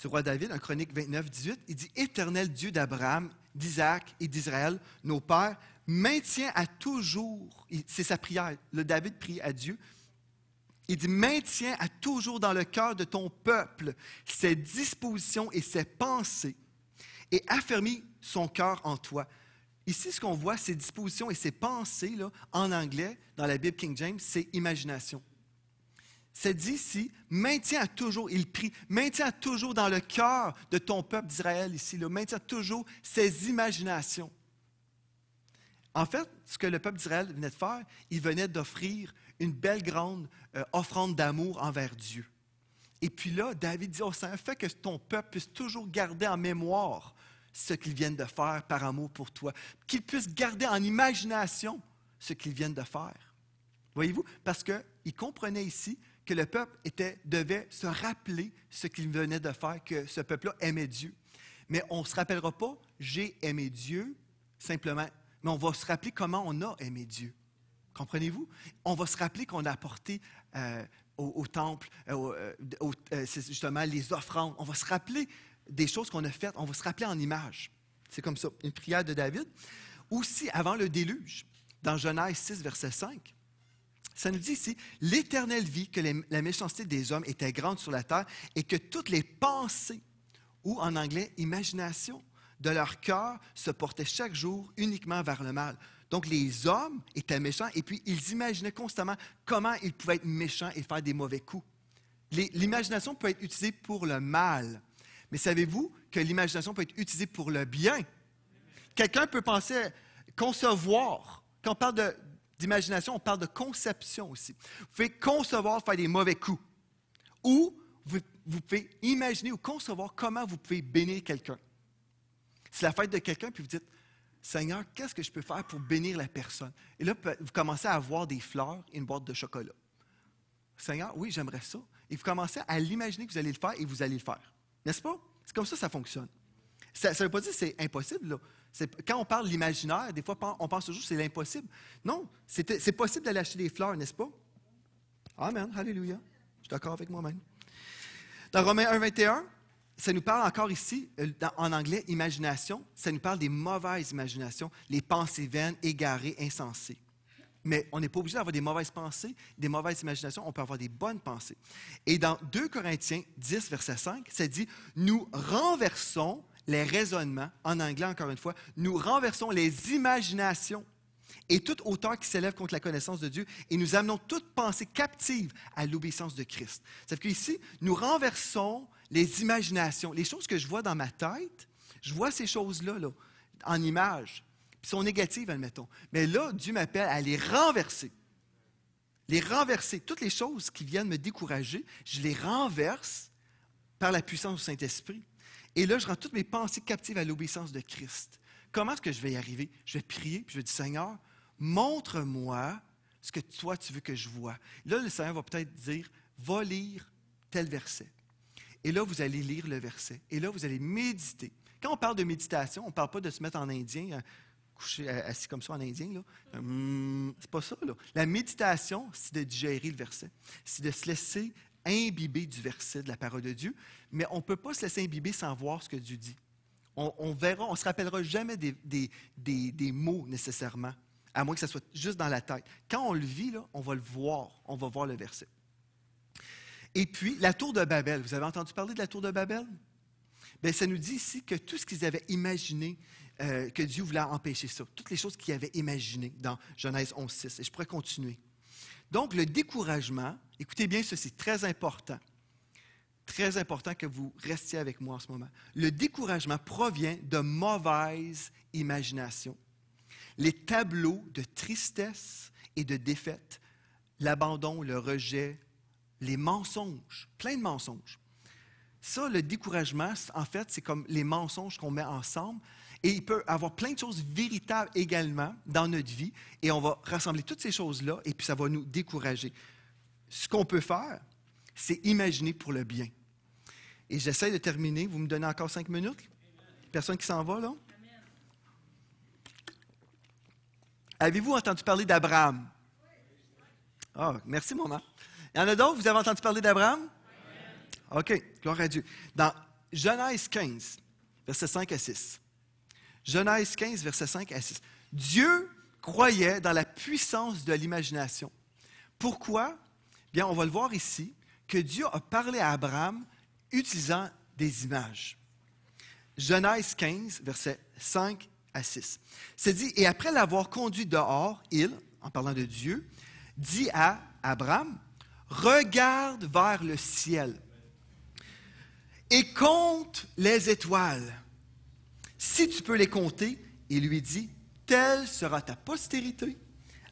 du roi David, 1 Chronique 29, 18. Il dit « Éternel Dieu d'Abraham, d'Isaac et d'Israël, nos pères, maintiens à toujours, c'est sa prière, le David prie à Dieu, il dit « Maintiens à toujours dans le cœur de ton peuple ses dispositions et ses pensées, et affermis son cœur en toi. » Ici, ce qu'on voit, ses dispositions et ses pensées, là, en anglais, dans la Bible King James, c'est imagination. C'est dit ici, maintiens à toujours, il prie, maintiens toujours dans le cœur de ton peuple d'Israël ici, là, maintiens toujours ses imaginations. En fait, ce que le peuple d'Israël venait de faire, il venait d'offrir une belle grande offrande d'amour envers Dieu. Et puis là, David dit, « Oh Seigneur, fais que ton peuple puisse toujours garder en mémoire ce qu'ils viennent de faire par amour pour toi, qu'ils puissent garder en imagination ce qu'ils viennent de faire. » Voyez-vous? Parce qu'il comprenait ici que le peuple devait se rappeler ce qu'il venait de faire, que ce peuple-là aimait Dieu. Mais on ne se rappellera pas « j'ai aimé Dieu » simplement, mais on va se rappeler comment on a aimé Dieu. Comprenez-vous? On va se rappeler qu'on a apporté au temple, c'est justement les offrandes. On va se rappeler des choses qu'on a faites. On va se rappeler en images. C'est comme ça, une prière de David. Aussi, avant le déluge, dans Genèse 6, verset 5, ça nous dit ici, « L'Éternel vit que la méchanceté des hommes était grande sur la terre et que toutes les pensées, ou en anglais, imagination, de leur cœur se portaient chaque jour uniquement vers le mal. » Donc, les hommes étaient méchants et puis ils imaginaient constamment comment ils pouvaient être méchants et faire des mauvais coups. L'imagination peut être utilisée pour le mal. Mais savez-vous que l'imagination peut être utilisée pour le bien? Quelqu'un peut penser concevoir. Quand on parle d'imagination, on parle de conception aussi. Vous pouvez concevoir faire des mauvais coups. Ou vous pouvez imaginer ou concevoir comment vous pouvez bénir quelqu'un. C'est la fête de quelqu'un, puis vous dites, « Seigneur, qu'est-ce que je peux faire pour bénir la personne? » Et là, vous commencez à avoir des fleurs et une boîte de chocolat. « Seigneur, oui, j'aimerais ça. » Et vous commencez à l'imaginer que vous allez le faire et vous allez le faire. N'est-ce pas? C'est comme ça que ça fonctionne. Ça ne veut pas dire que c'est impossible. Là. Quand on parle de l'imaginaire, des fois, on pense toujours que c'est l'impossible. Non, c'est possible d'aller acheter des fleurs, n'est-ce pas? Amen, alléluia. Je suis d'accord avec moi-même. Dans Romains 1, 21, ça nous parle encore ici, en anglais, imagination. Ça nous parle des mauvaises imaginations, les pensées vaines, égarées, insensées. Mais on n'est pas obligé d'avoir des mauvaises pensées, des mauvaises imaginations. On peut avoir des bonnes pensées. Et dans 2 Corinthiens 10, verset 5, ça dit « Nous renversons les raisonnements, en anglais encore une fois, nous renversons les imaginations et toute hauteur qui s'élève contre la connaissance de Dieu et nous amenons toute pensée captive à l'obéissance de Christ. » Ça veut dire qu'ici, nous renversons les imaginations. Les choses que je vois dans ma tête, je vois ces choses-là là, en images. Puis sont négatives, admettons. Mais là, Dieu m'appelle à les renverser. Les renverser. Toutes les choses qui viennent me décourager, je les renverse par la puissance du Saint-Esprit. Et là, je rends toutes mes pensées captives à l'obéissance de Christ. Comment est-ce que je vais y arriver? Je vais prier, puis je vais dire, Seigneur, montre-moi ce que toi, tu veux que je vois. Là, le Seigneur va peut-être dire, va lire tel verset. Et là, vous allez lire le verset. Et là, vous allez méditer. Quand on parle de méditation, on ne parle pas de se mettre en indien, couché assis comme ça en indien. C'est pas ça. Là. La méditation, c'est de digérer le verset. C'est de se laisser imbiber du verset, de la parole de Dieu. Mais on ne peut pas se laisser imbiber sans voir ce que Dieu dit. On verra, on ne se rappellera jamais des mots nécessairement, à moins que ça soit juste dans la tête. Quand on le vit, là, on va le voir, on va voir le verset. Et puis, la tour de Babel. Vous avez entendu parler de la tour de Babel? Bien, ça nous dit ici que tout ce qu'ils avaient imaginé, que Dieu voulait empêcher ça. Toutes les choses qu'ils avaient imaginées dans Genèse 11, 6. Et je pourrais continuer. Donc, le découragement, écoutez bien ceci, très important que vous restiez avec moi en ce moment. Le découragement provient de mauvaises imaginations. Les tableaux de tristesse et de défaite, l'abandon, le rejet, les mensonges, plein de mensonges. Ça, le découragement, en fait, c'est comme les mensonges qu'on met ensemble. Et il peut y avoir plein de choses véritables également dans notre vie. Et on va rassembler toutes ces choses-là et puis ça va nous décourager. Ce qu'on peut faire, c'est imaginer pour le bien. Et j'essaie de terminer. Vous me donnez encore 5 minutes? Personne qui s'en va, là? Avez-vous entendu parler d'Abraham? Ah, merci, maman. Il y en a d'autres? Vous avez entendu parler d'Abraham? OK, gloire à Dieu. Dans Genèse 15, versets 5 à 6. Genèse 15, versets 5 à 6. Dieu croyait dans la puissance de l'imagination. Pourquoi? Bien, on va le voir ici, que Dieu a parlé à Abraham utilisant des images. Genèse 15, versets 5 à 6. C'est dit, et après l'avoir conduit dehors, il, en parlant de Dieu, dit à Abraham, regarde vers le ciel et compte les étoiles. Si tu peux les compter, il lui dit, telle sera ta postérité.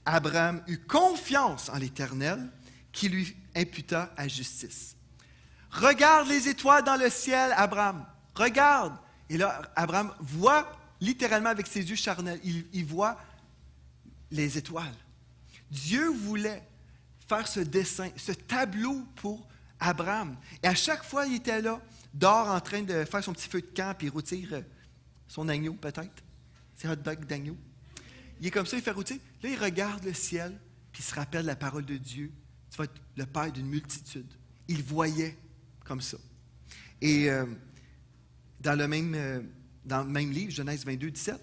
Abraham eut confiance en l'Éternel qui lui imputa à justice. Regarde les étoiles dans le ciel, Abraham. Regarde. Et là, Abraham voit littéralement avec ses yeux charnels, il voit les étoiles. Dieu voulait faire ce dessin, ce tableau pour Abraham. Et à chaque fois, il était là, dehors en train de faire son petit feu de camp puis rôtir son agneau, peut-être. C'est hot dog d'agneau. Il est comme ça, il fait rôtir. Là, il regarde le ciel puis il se rappelle la parole de Dieu. Tu vas être le père d'une multitude. Il voyait comme ça. Et dans le même livre, Genèse 22, 17,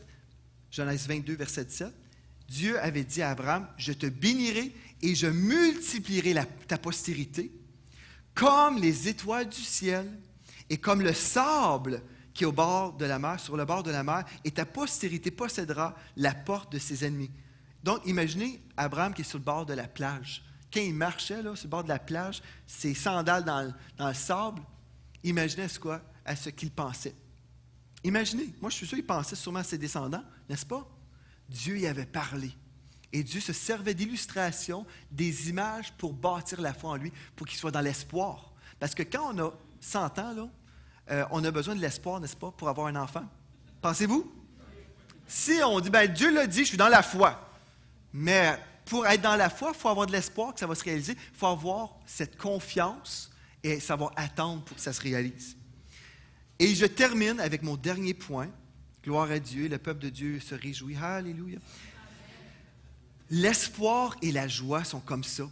Genèse 22, verset 17, Dieu avait dit à Abraham, « Je te bénirai et je multiplierai ta postérité comme les étoiles du ciel et comme le sable qui est au bord de la mer, sur le bord de la mer, et ta postérité possédera la porte de ses ennemis. » Donc, imaginez Abraham qui est sur le bord de la plage. Quand il marchait là, sur le bord de la plage, ses sandales dans le sable, imaginez à ce qu'il pensait. Imaginez, moi je suis sûr qu'il pensait sûrement à ses descendants, n'est-ce pas? Dieu y avait parlé. Et Dieu se servait d'illustrations, des images pour bâtir la foi en lui, pour qu'il soit dans l'espoir. Parce que quand on a 100 ans, là, on a besoin de l'espoir, n'est-ce pas, pour avoir un enfant? Pensez-vous? Si on dit, bien, Dieu l'a dit, je suis dans la foi. Mais pour être dans la foi, il faut avoir de l'espoir que ça va se réaliser. Il faut avoir cette confiance et savoir attendre pour que ça se réalise. Et je termine avec mon dernier point. Gloire à Dieu, le peuple de Dieu se réjouit. Alléluia. L'espoir et la joie sont comme ça.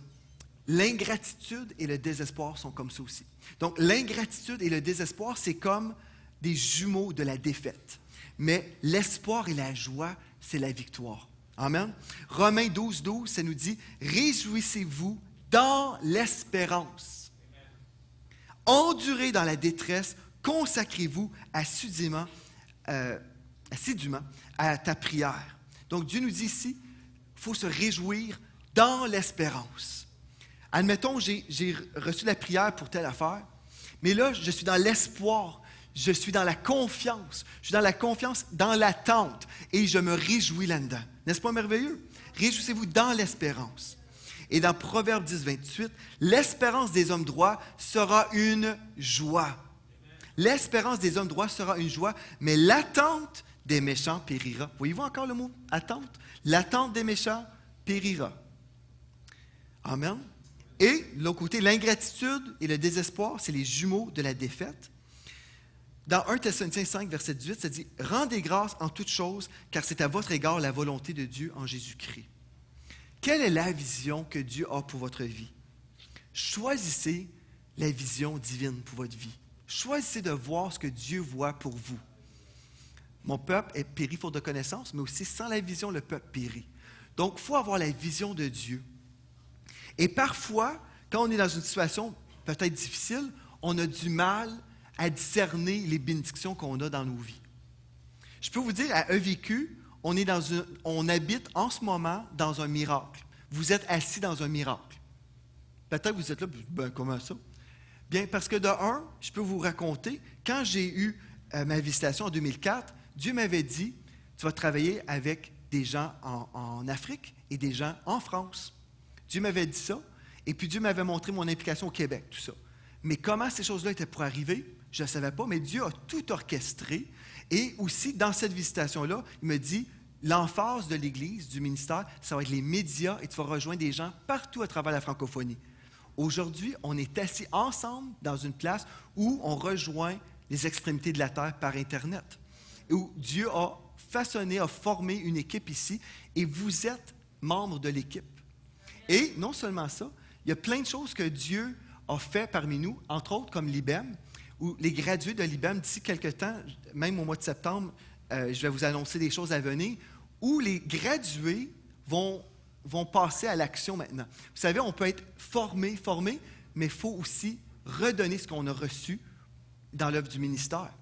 L'ingratitude et le désespoir sont comme ça aussi. Donc, l'ingratitude et le désespoir, c'est comme des jumeaux de la défaite. Mais l'espoir et la joie, c'est la victoire. Amen. Romains 12, 12, ça nous dit « Réjouissez-vous dans l'espérance. Endurez dans la détresse, consacrez-vous assidûment à ta prière. » Donc, Dieu nous dit ici, il faut se réjouir dans l'espérance. Admettons, j'ai reçu la prière pour telle affaire, mais là, je suis dans l'espoir, je suis dans la confiance, je suis dans la confiance, dans l'attente, et je me réjouis là-dedans. N'est-ce pas merveilleux? Réjouissez-vous dans l'espérance. Et dans Proverbe 10, 28, l'espérance des hommes droits sera une joie. L'espérance des hommes droits sera une joie, mais l'attente des méchants périra. Voyez-vous encore le mot attente? L'attente des méchants périra. Amen. Et, de l'autre côté, l'ingratitude et le désespoir, c'est les jumeaux de la défaite. Dans 1 Thessaloniciens 5, verset 18, ça dit « Rendez grâce en toutes choses, car c'est à votre égard la volonté de Dieu en Jésus-Christ. » Quelle est la vision que Dieu a pour votre vie? Choisissez la vision divine pour votre vie. Choisissez de voir ce que Dieu voit pour vous. Mon peuple est péri faute de connaissance, mais aussi sans la vision, le peuple périt. Donc, il faut avoir la vision de Dieu. Et parfois, quand on est dans une situation peut-être difficile, on a du mal à discerner les bénédictions qu'on a dans nos vies. Je peux vous dire, à EVQ, on habite en ce moment dans un miracle. Vous êtes assis dans un miracle. Peut-être que vous êtes là, ben comment ça? Bien, parce que de un, je peux vous raconter, quand j'ai eu ma visitation en 2004, Dieu m'avait dit, tu vas travailler avec des gens en Afrique et des gens en France. Dieu m'avait dit ça, et puis Dieu m'avait montré mon implication au Québec, tout ça. Mais comment ces choses-là étaient pour arriver? je ne savais pas, mais Dieu a tout orchestré. Et aussi, dans cette visitation-là, il me dit, l'emphase de l'Église, du ministère, ça va être les médias et tu vas rejoindre des gens partout à travers la francophonie. Aujourd'hui, on est assis ensemble dans une place où on rejoint les extrémités de la terre par Internet. Et où Dieu a façonné, a formé une équipe ici et vous êtes membre de l'équipe. Et non seulement ça, il y a plein de choses que Dieu a fait parmi nous, entre autres comme l'IBEM, où les gradués de l'IBEM, d'ici quelques temps, même au mois de septembre, je vais vous annoncer des choses à venir, où les gradués vont passer à l'action maintenant. Vous savez, on peut être formé, mais il faut aussi redonner ce qu'on a reçu dans l'œuvre du ministère.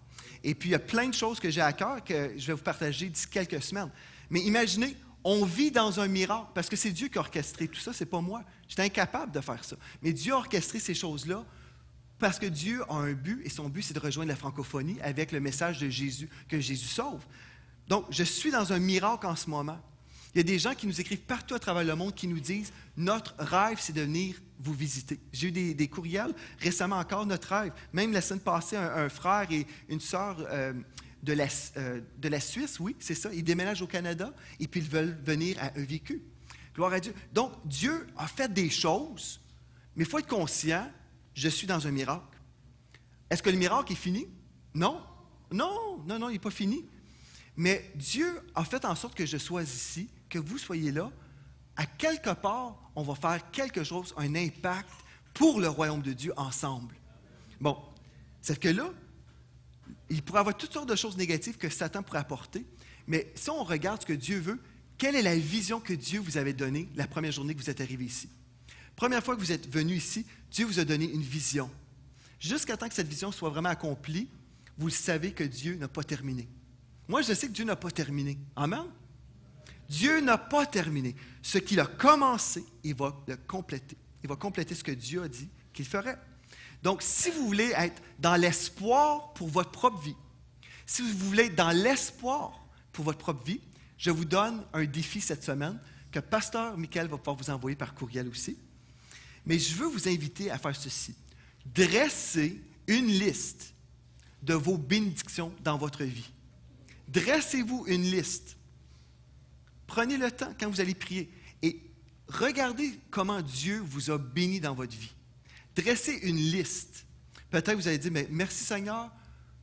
Et puis, il y a plein de choses que j'ai à cœur que je vais vous partager d'ici quelques semaines. Mais imaginez, on vit dans un miracle, parce que c'est Dieu qui a orchestré tout ça, c'est pas moi. J'étais incapable de faire ça. Mais Dieu a orchestré ces choses-là parce que Dieu a un but, et son but, c'est de rejoindre la francophonie avec le message de Jésus, que Jésus sauve. Donc, je suis dans un miracle en ce moment. Il y a des gens qui nous écrivent partout à travers le monde qui nous disent « Notre rêve, c'est de venir vous visiter. » J'ai eu des courriels récemment encore, notre rêve. Même la semaine passée, un frère et une sœur de la Suisse, oui, c'est ça, ils déménagent au Canada et puis ils veulent venir à EVQ. Gloire à Dieu. Donc, Dieu a fait des choses, mais il faut être conscient, je suis dans un miracle. Est-ce que le miracle est fini? Non. Non, il n'est pas fini. Mais Dieu a fait en sorte que je sois ici, que vous soyez là. À quelque part, on va faire quelque chose, un impact pour le royaume de Dieu ensemble. Bon, c'est que là, il pourrait y avoir toutes sortes de choses négatives que Satan pourrait apporter, mais si on regarde ce que Dieu veut, quelle est la vision que Dieu vous avait donnée la première journée que vous êtes arrivé ici? Première fois que vous êtes venu ici, Dieu vous a donné une vision. Jusqu'à temps que cette vision soit vraiment accomplie, vous le savez que Dieu n'a pas terminé. Moi, je sais que Dieu n'a pas terminé. Amen? Dieu n'a pas terminé. Ce qu'il a commencé, il va le compléter. Il va compléter ce que Dieu a dit qu'il ferait. Donc, si vous voulez être dans l'espoir pour votre propre vie, si vous voulez être dans l'espoir pour votre propre vie, je vous donne un défi cette semaine que Pasteur Michael va pouvoir vous envoyer par courriel aussi. Mais je veux vous inviter à faire ceci. Dressez une liste de vos bénédictions dans votre vie. Dressez-vous une liste. Prenez le temps quand vous allez prier et regardez comment Dieu vous a béni dans votre vie. Dressez une liste. Peut-être vous allez dire, mais merci Seigneur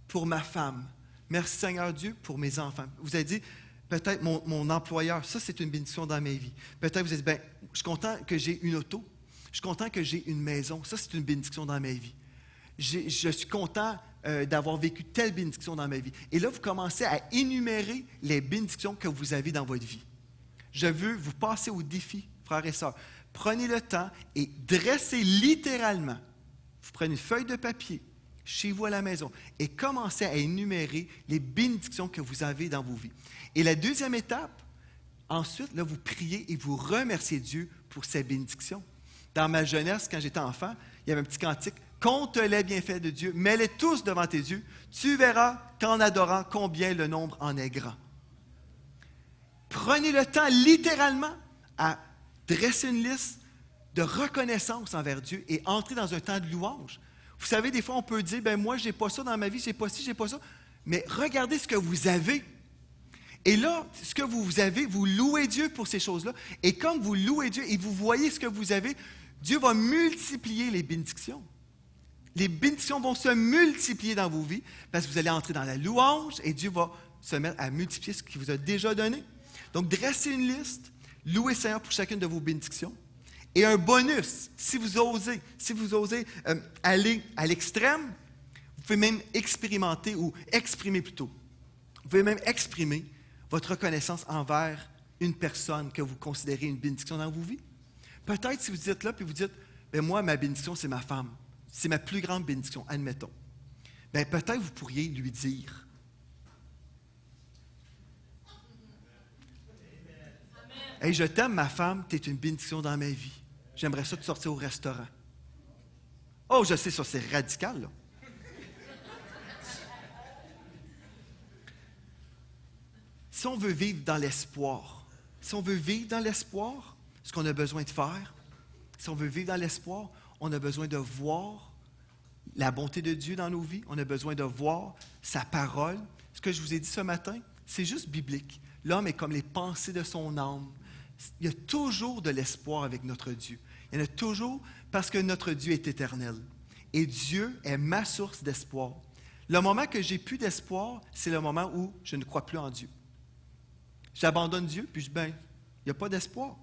pour ma femme. Merci Seigneur Dieu pour mes enfants. Vous allez dire, peut-être mon employeur, ça c'est une bénédiction dans ma vie. Peut-être vous allez dire, je suis content que j'ai une auto. Je suis content que j'ai une maison. Ça c'est une bénédiction dans ma vie. Je suis content d'avoir vécu telle bénédiction dans ma vie. Et là, vous commencez à énumérer les bénédictions que vous avez dans votre vie. Je veux vous passer au défi, frères et sœurs. Prenez le temps et dressez littéralement. Vous prenez une feuille de papier chez vous à la maison et commencez à énumérer les bénédictions que vous avez dans vos vies. Et la deuxième étape, ensuite, là, vous priez et vous remerciez Dieu pour ces bénédictions. Dans ma jeunesse, quand j'étais enfant, il y avait un petit cantique. Compte les bienfaits de Dieu, mets-les tous devant tes yeux. Tu verras qu'en adorant, combien le nombre en est grand. Prenez le temps littéralement à dresser une liste de reconnaissance envers Dieu et entrer dans un temps de louange. Vous savez, des fois, on peut dire, moi, je n'ai pas ça dans ma vie, je n'ai pas ci, je n'ai pas ça. Mais regardez ce que vous avez. Et là, ce que vous avez, vous louez Dieu pour ces choses-là. Et comme vous louez Dieu et vous voyez ce que vous avez, Dieu va multiplier les bénédictions. Les bénédictions vont se multiplier dans vos vies parce que vous allez entrer dans la louange et Dieu va se mettre à multiplier ce qu'il vous a déjà donné. Donc, dressez une liste, louez le Seigneur pour chacune de vos bénédictions. Et un bonus, si vous osez aller à l'extrême, vous pouvez même expérimenter ou exprimer plutôt. Vous pouvez même exprimer votre reconnaissance envers une personne que vous considérez une bénédiction dans vos vies. Peut-être si vous êtes là et vous dites, moi, ma bénédiction, c'est ma femme. C'est ma plus grande bénédiction, admettons. Peut-être vous pourriez lui dire. Hey, je t'aime, ma femme, tu es une bénédiction dans ma vie. J'aimerais ça te sortir au restaurant. Oh, je sais, ça, c'est radical, là. Si on veut vivre dans l'espoir, ce qu'on a besoin de faire, si on veut vivre dans l'espoir, on a besoin de voir la bonté de Dieu dans nos vies. On a besoin de voir sa parole. Ce que je vous ai dit ce matin, c'est juste biblique. L'homme est comme les pensées de son âme. Il y a toujours de l'espoir avec notre Dieu. Il y en a toujours parce que notre Dieu est éternel. Et Dieu est ma source d'espoir. Le moment que j'ai plus d'espoir, c'est le moment où je ne crois plus en Dieu. J'abandonne Dieu, puis il n'y a pas d'espoir.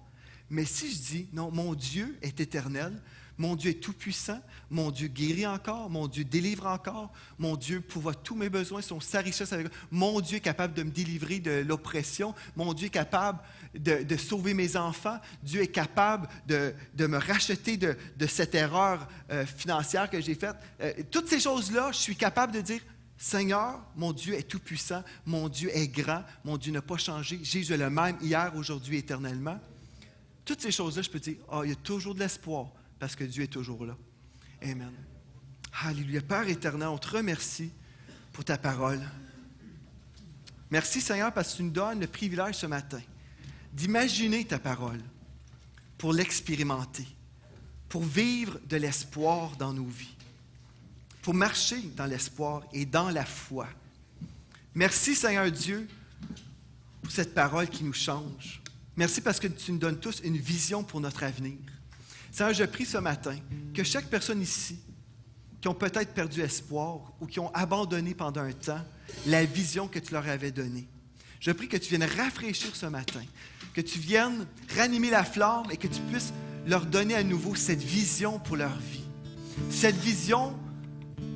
Mais si je dis, non, mon Dieu est éternel, mon Dieu est tout-puissant, mon Dieu guérit encore, mon Dieu délivre encore, mon Dieu pourvoit tous mes besoins, sa richesse avec moi. Mon Dieu est capable de me délivrer de l'oppression, mon Dieu est capable de sauver mes enfants, Dieu est capable de me racheter de cette erreur financière que j'ai faite. Toutes ces choses-là, je suis capable de dire, Seigneur, mon Dieu est tout-puissant, mon Dieu est grand, mon Dieu n'a pas changé, Jésus est le même hier, aujourd'hui, éternellement. Toutes ces choses-là, je peux dire, il y a toujours de l'espoir parce que Dieu est toujours là. Amen. Alléluia. Père éternel, on te remercie pour ta parole. Merci Seigneur parce que tu nous donnes le privilège ce matin d'imaginer ta parole pour l'expérimenter, pour vivre de l'espoir dans nos vies, pour marcher dans l'espoir et dans la foi. Merci Seigneur Dieu pour cette parole qui nous change. Merci parce que tu nous donnes tous une vision pour notre avenir. Seigneur, je prie ce matin que chaque personne ici qui ont peut-être perdu espoir ou qui ont abandonné pendant un temps la vision que tu leur avais donnée, je prie que tu viennes rafraîchir ce matin, que tu viennes ranimer la flamme et que tu puisses leur donner à nouveau cette vision pour leur vie. Cette vision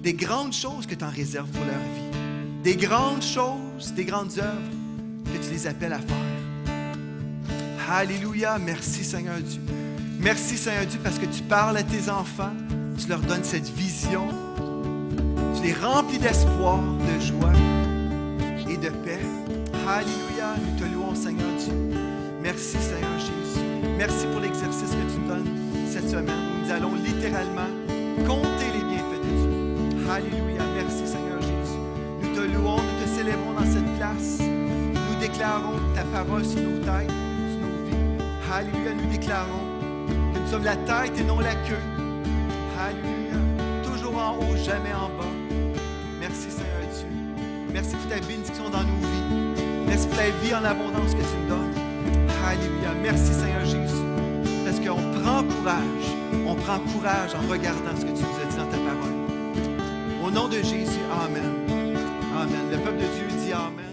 des grandes choses que tu en réserves pour leur vie. Des grandes choses, des grandes œuvres que tu les appelles à faire. Alléluia, merci Seigneur Dieu. Merci Seigneur Dieu parce que tu parles à tes enfants, tu leur donnes cette vision, tu les remplis d'espoir, de joie et de paix. Alléluia, nous te louons Seigneur Dieu. Merci Seigneur Jésus. Merci pour l'exercice que tu nous donnes cette semaine où nous allons littéralement compter les bienfaits de Dieu. Alléluia, merci Seigneur Jésus. Nous te louons, nous te célébrons dans cette place. Nous déclarons ta parole sur nos têtes. Alléluia, nous déclarons que nous sommes la tête et non la queue. Alléluia, toujours en haut, jamais en bas. Merci Seigneur Dieu. Merci pour ta bénédiction dans nos vies. Merci pour la vie en abondance que tu nous donnes. Alléluia, merci Seigneur Jésus. Parce qu'on prend courage. On prend courage en regardant ce que tu nous as dit dans ta parole. Au nom de Jésus, Amen. Amen. Le peuple de Dieu dit Amen.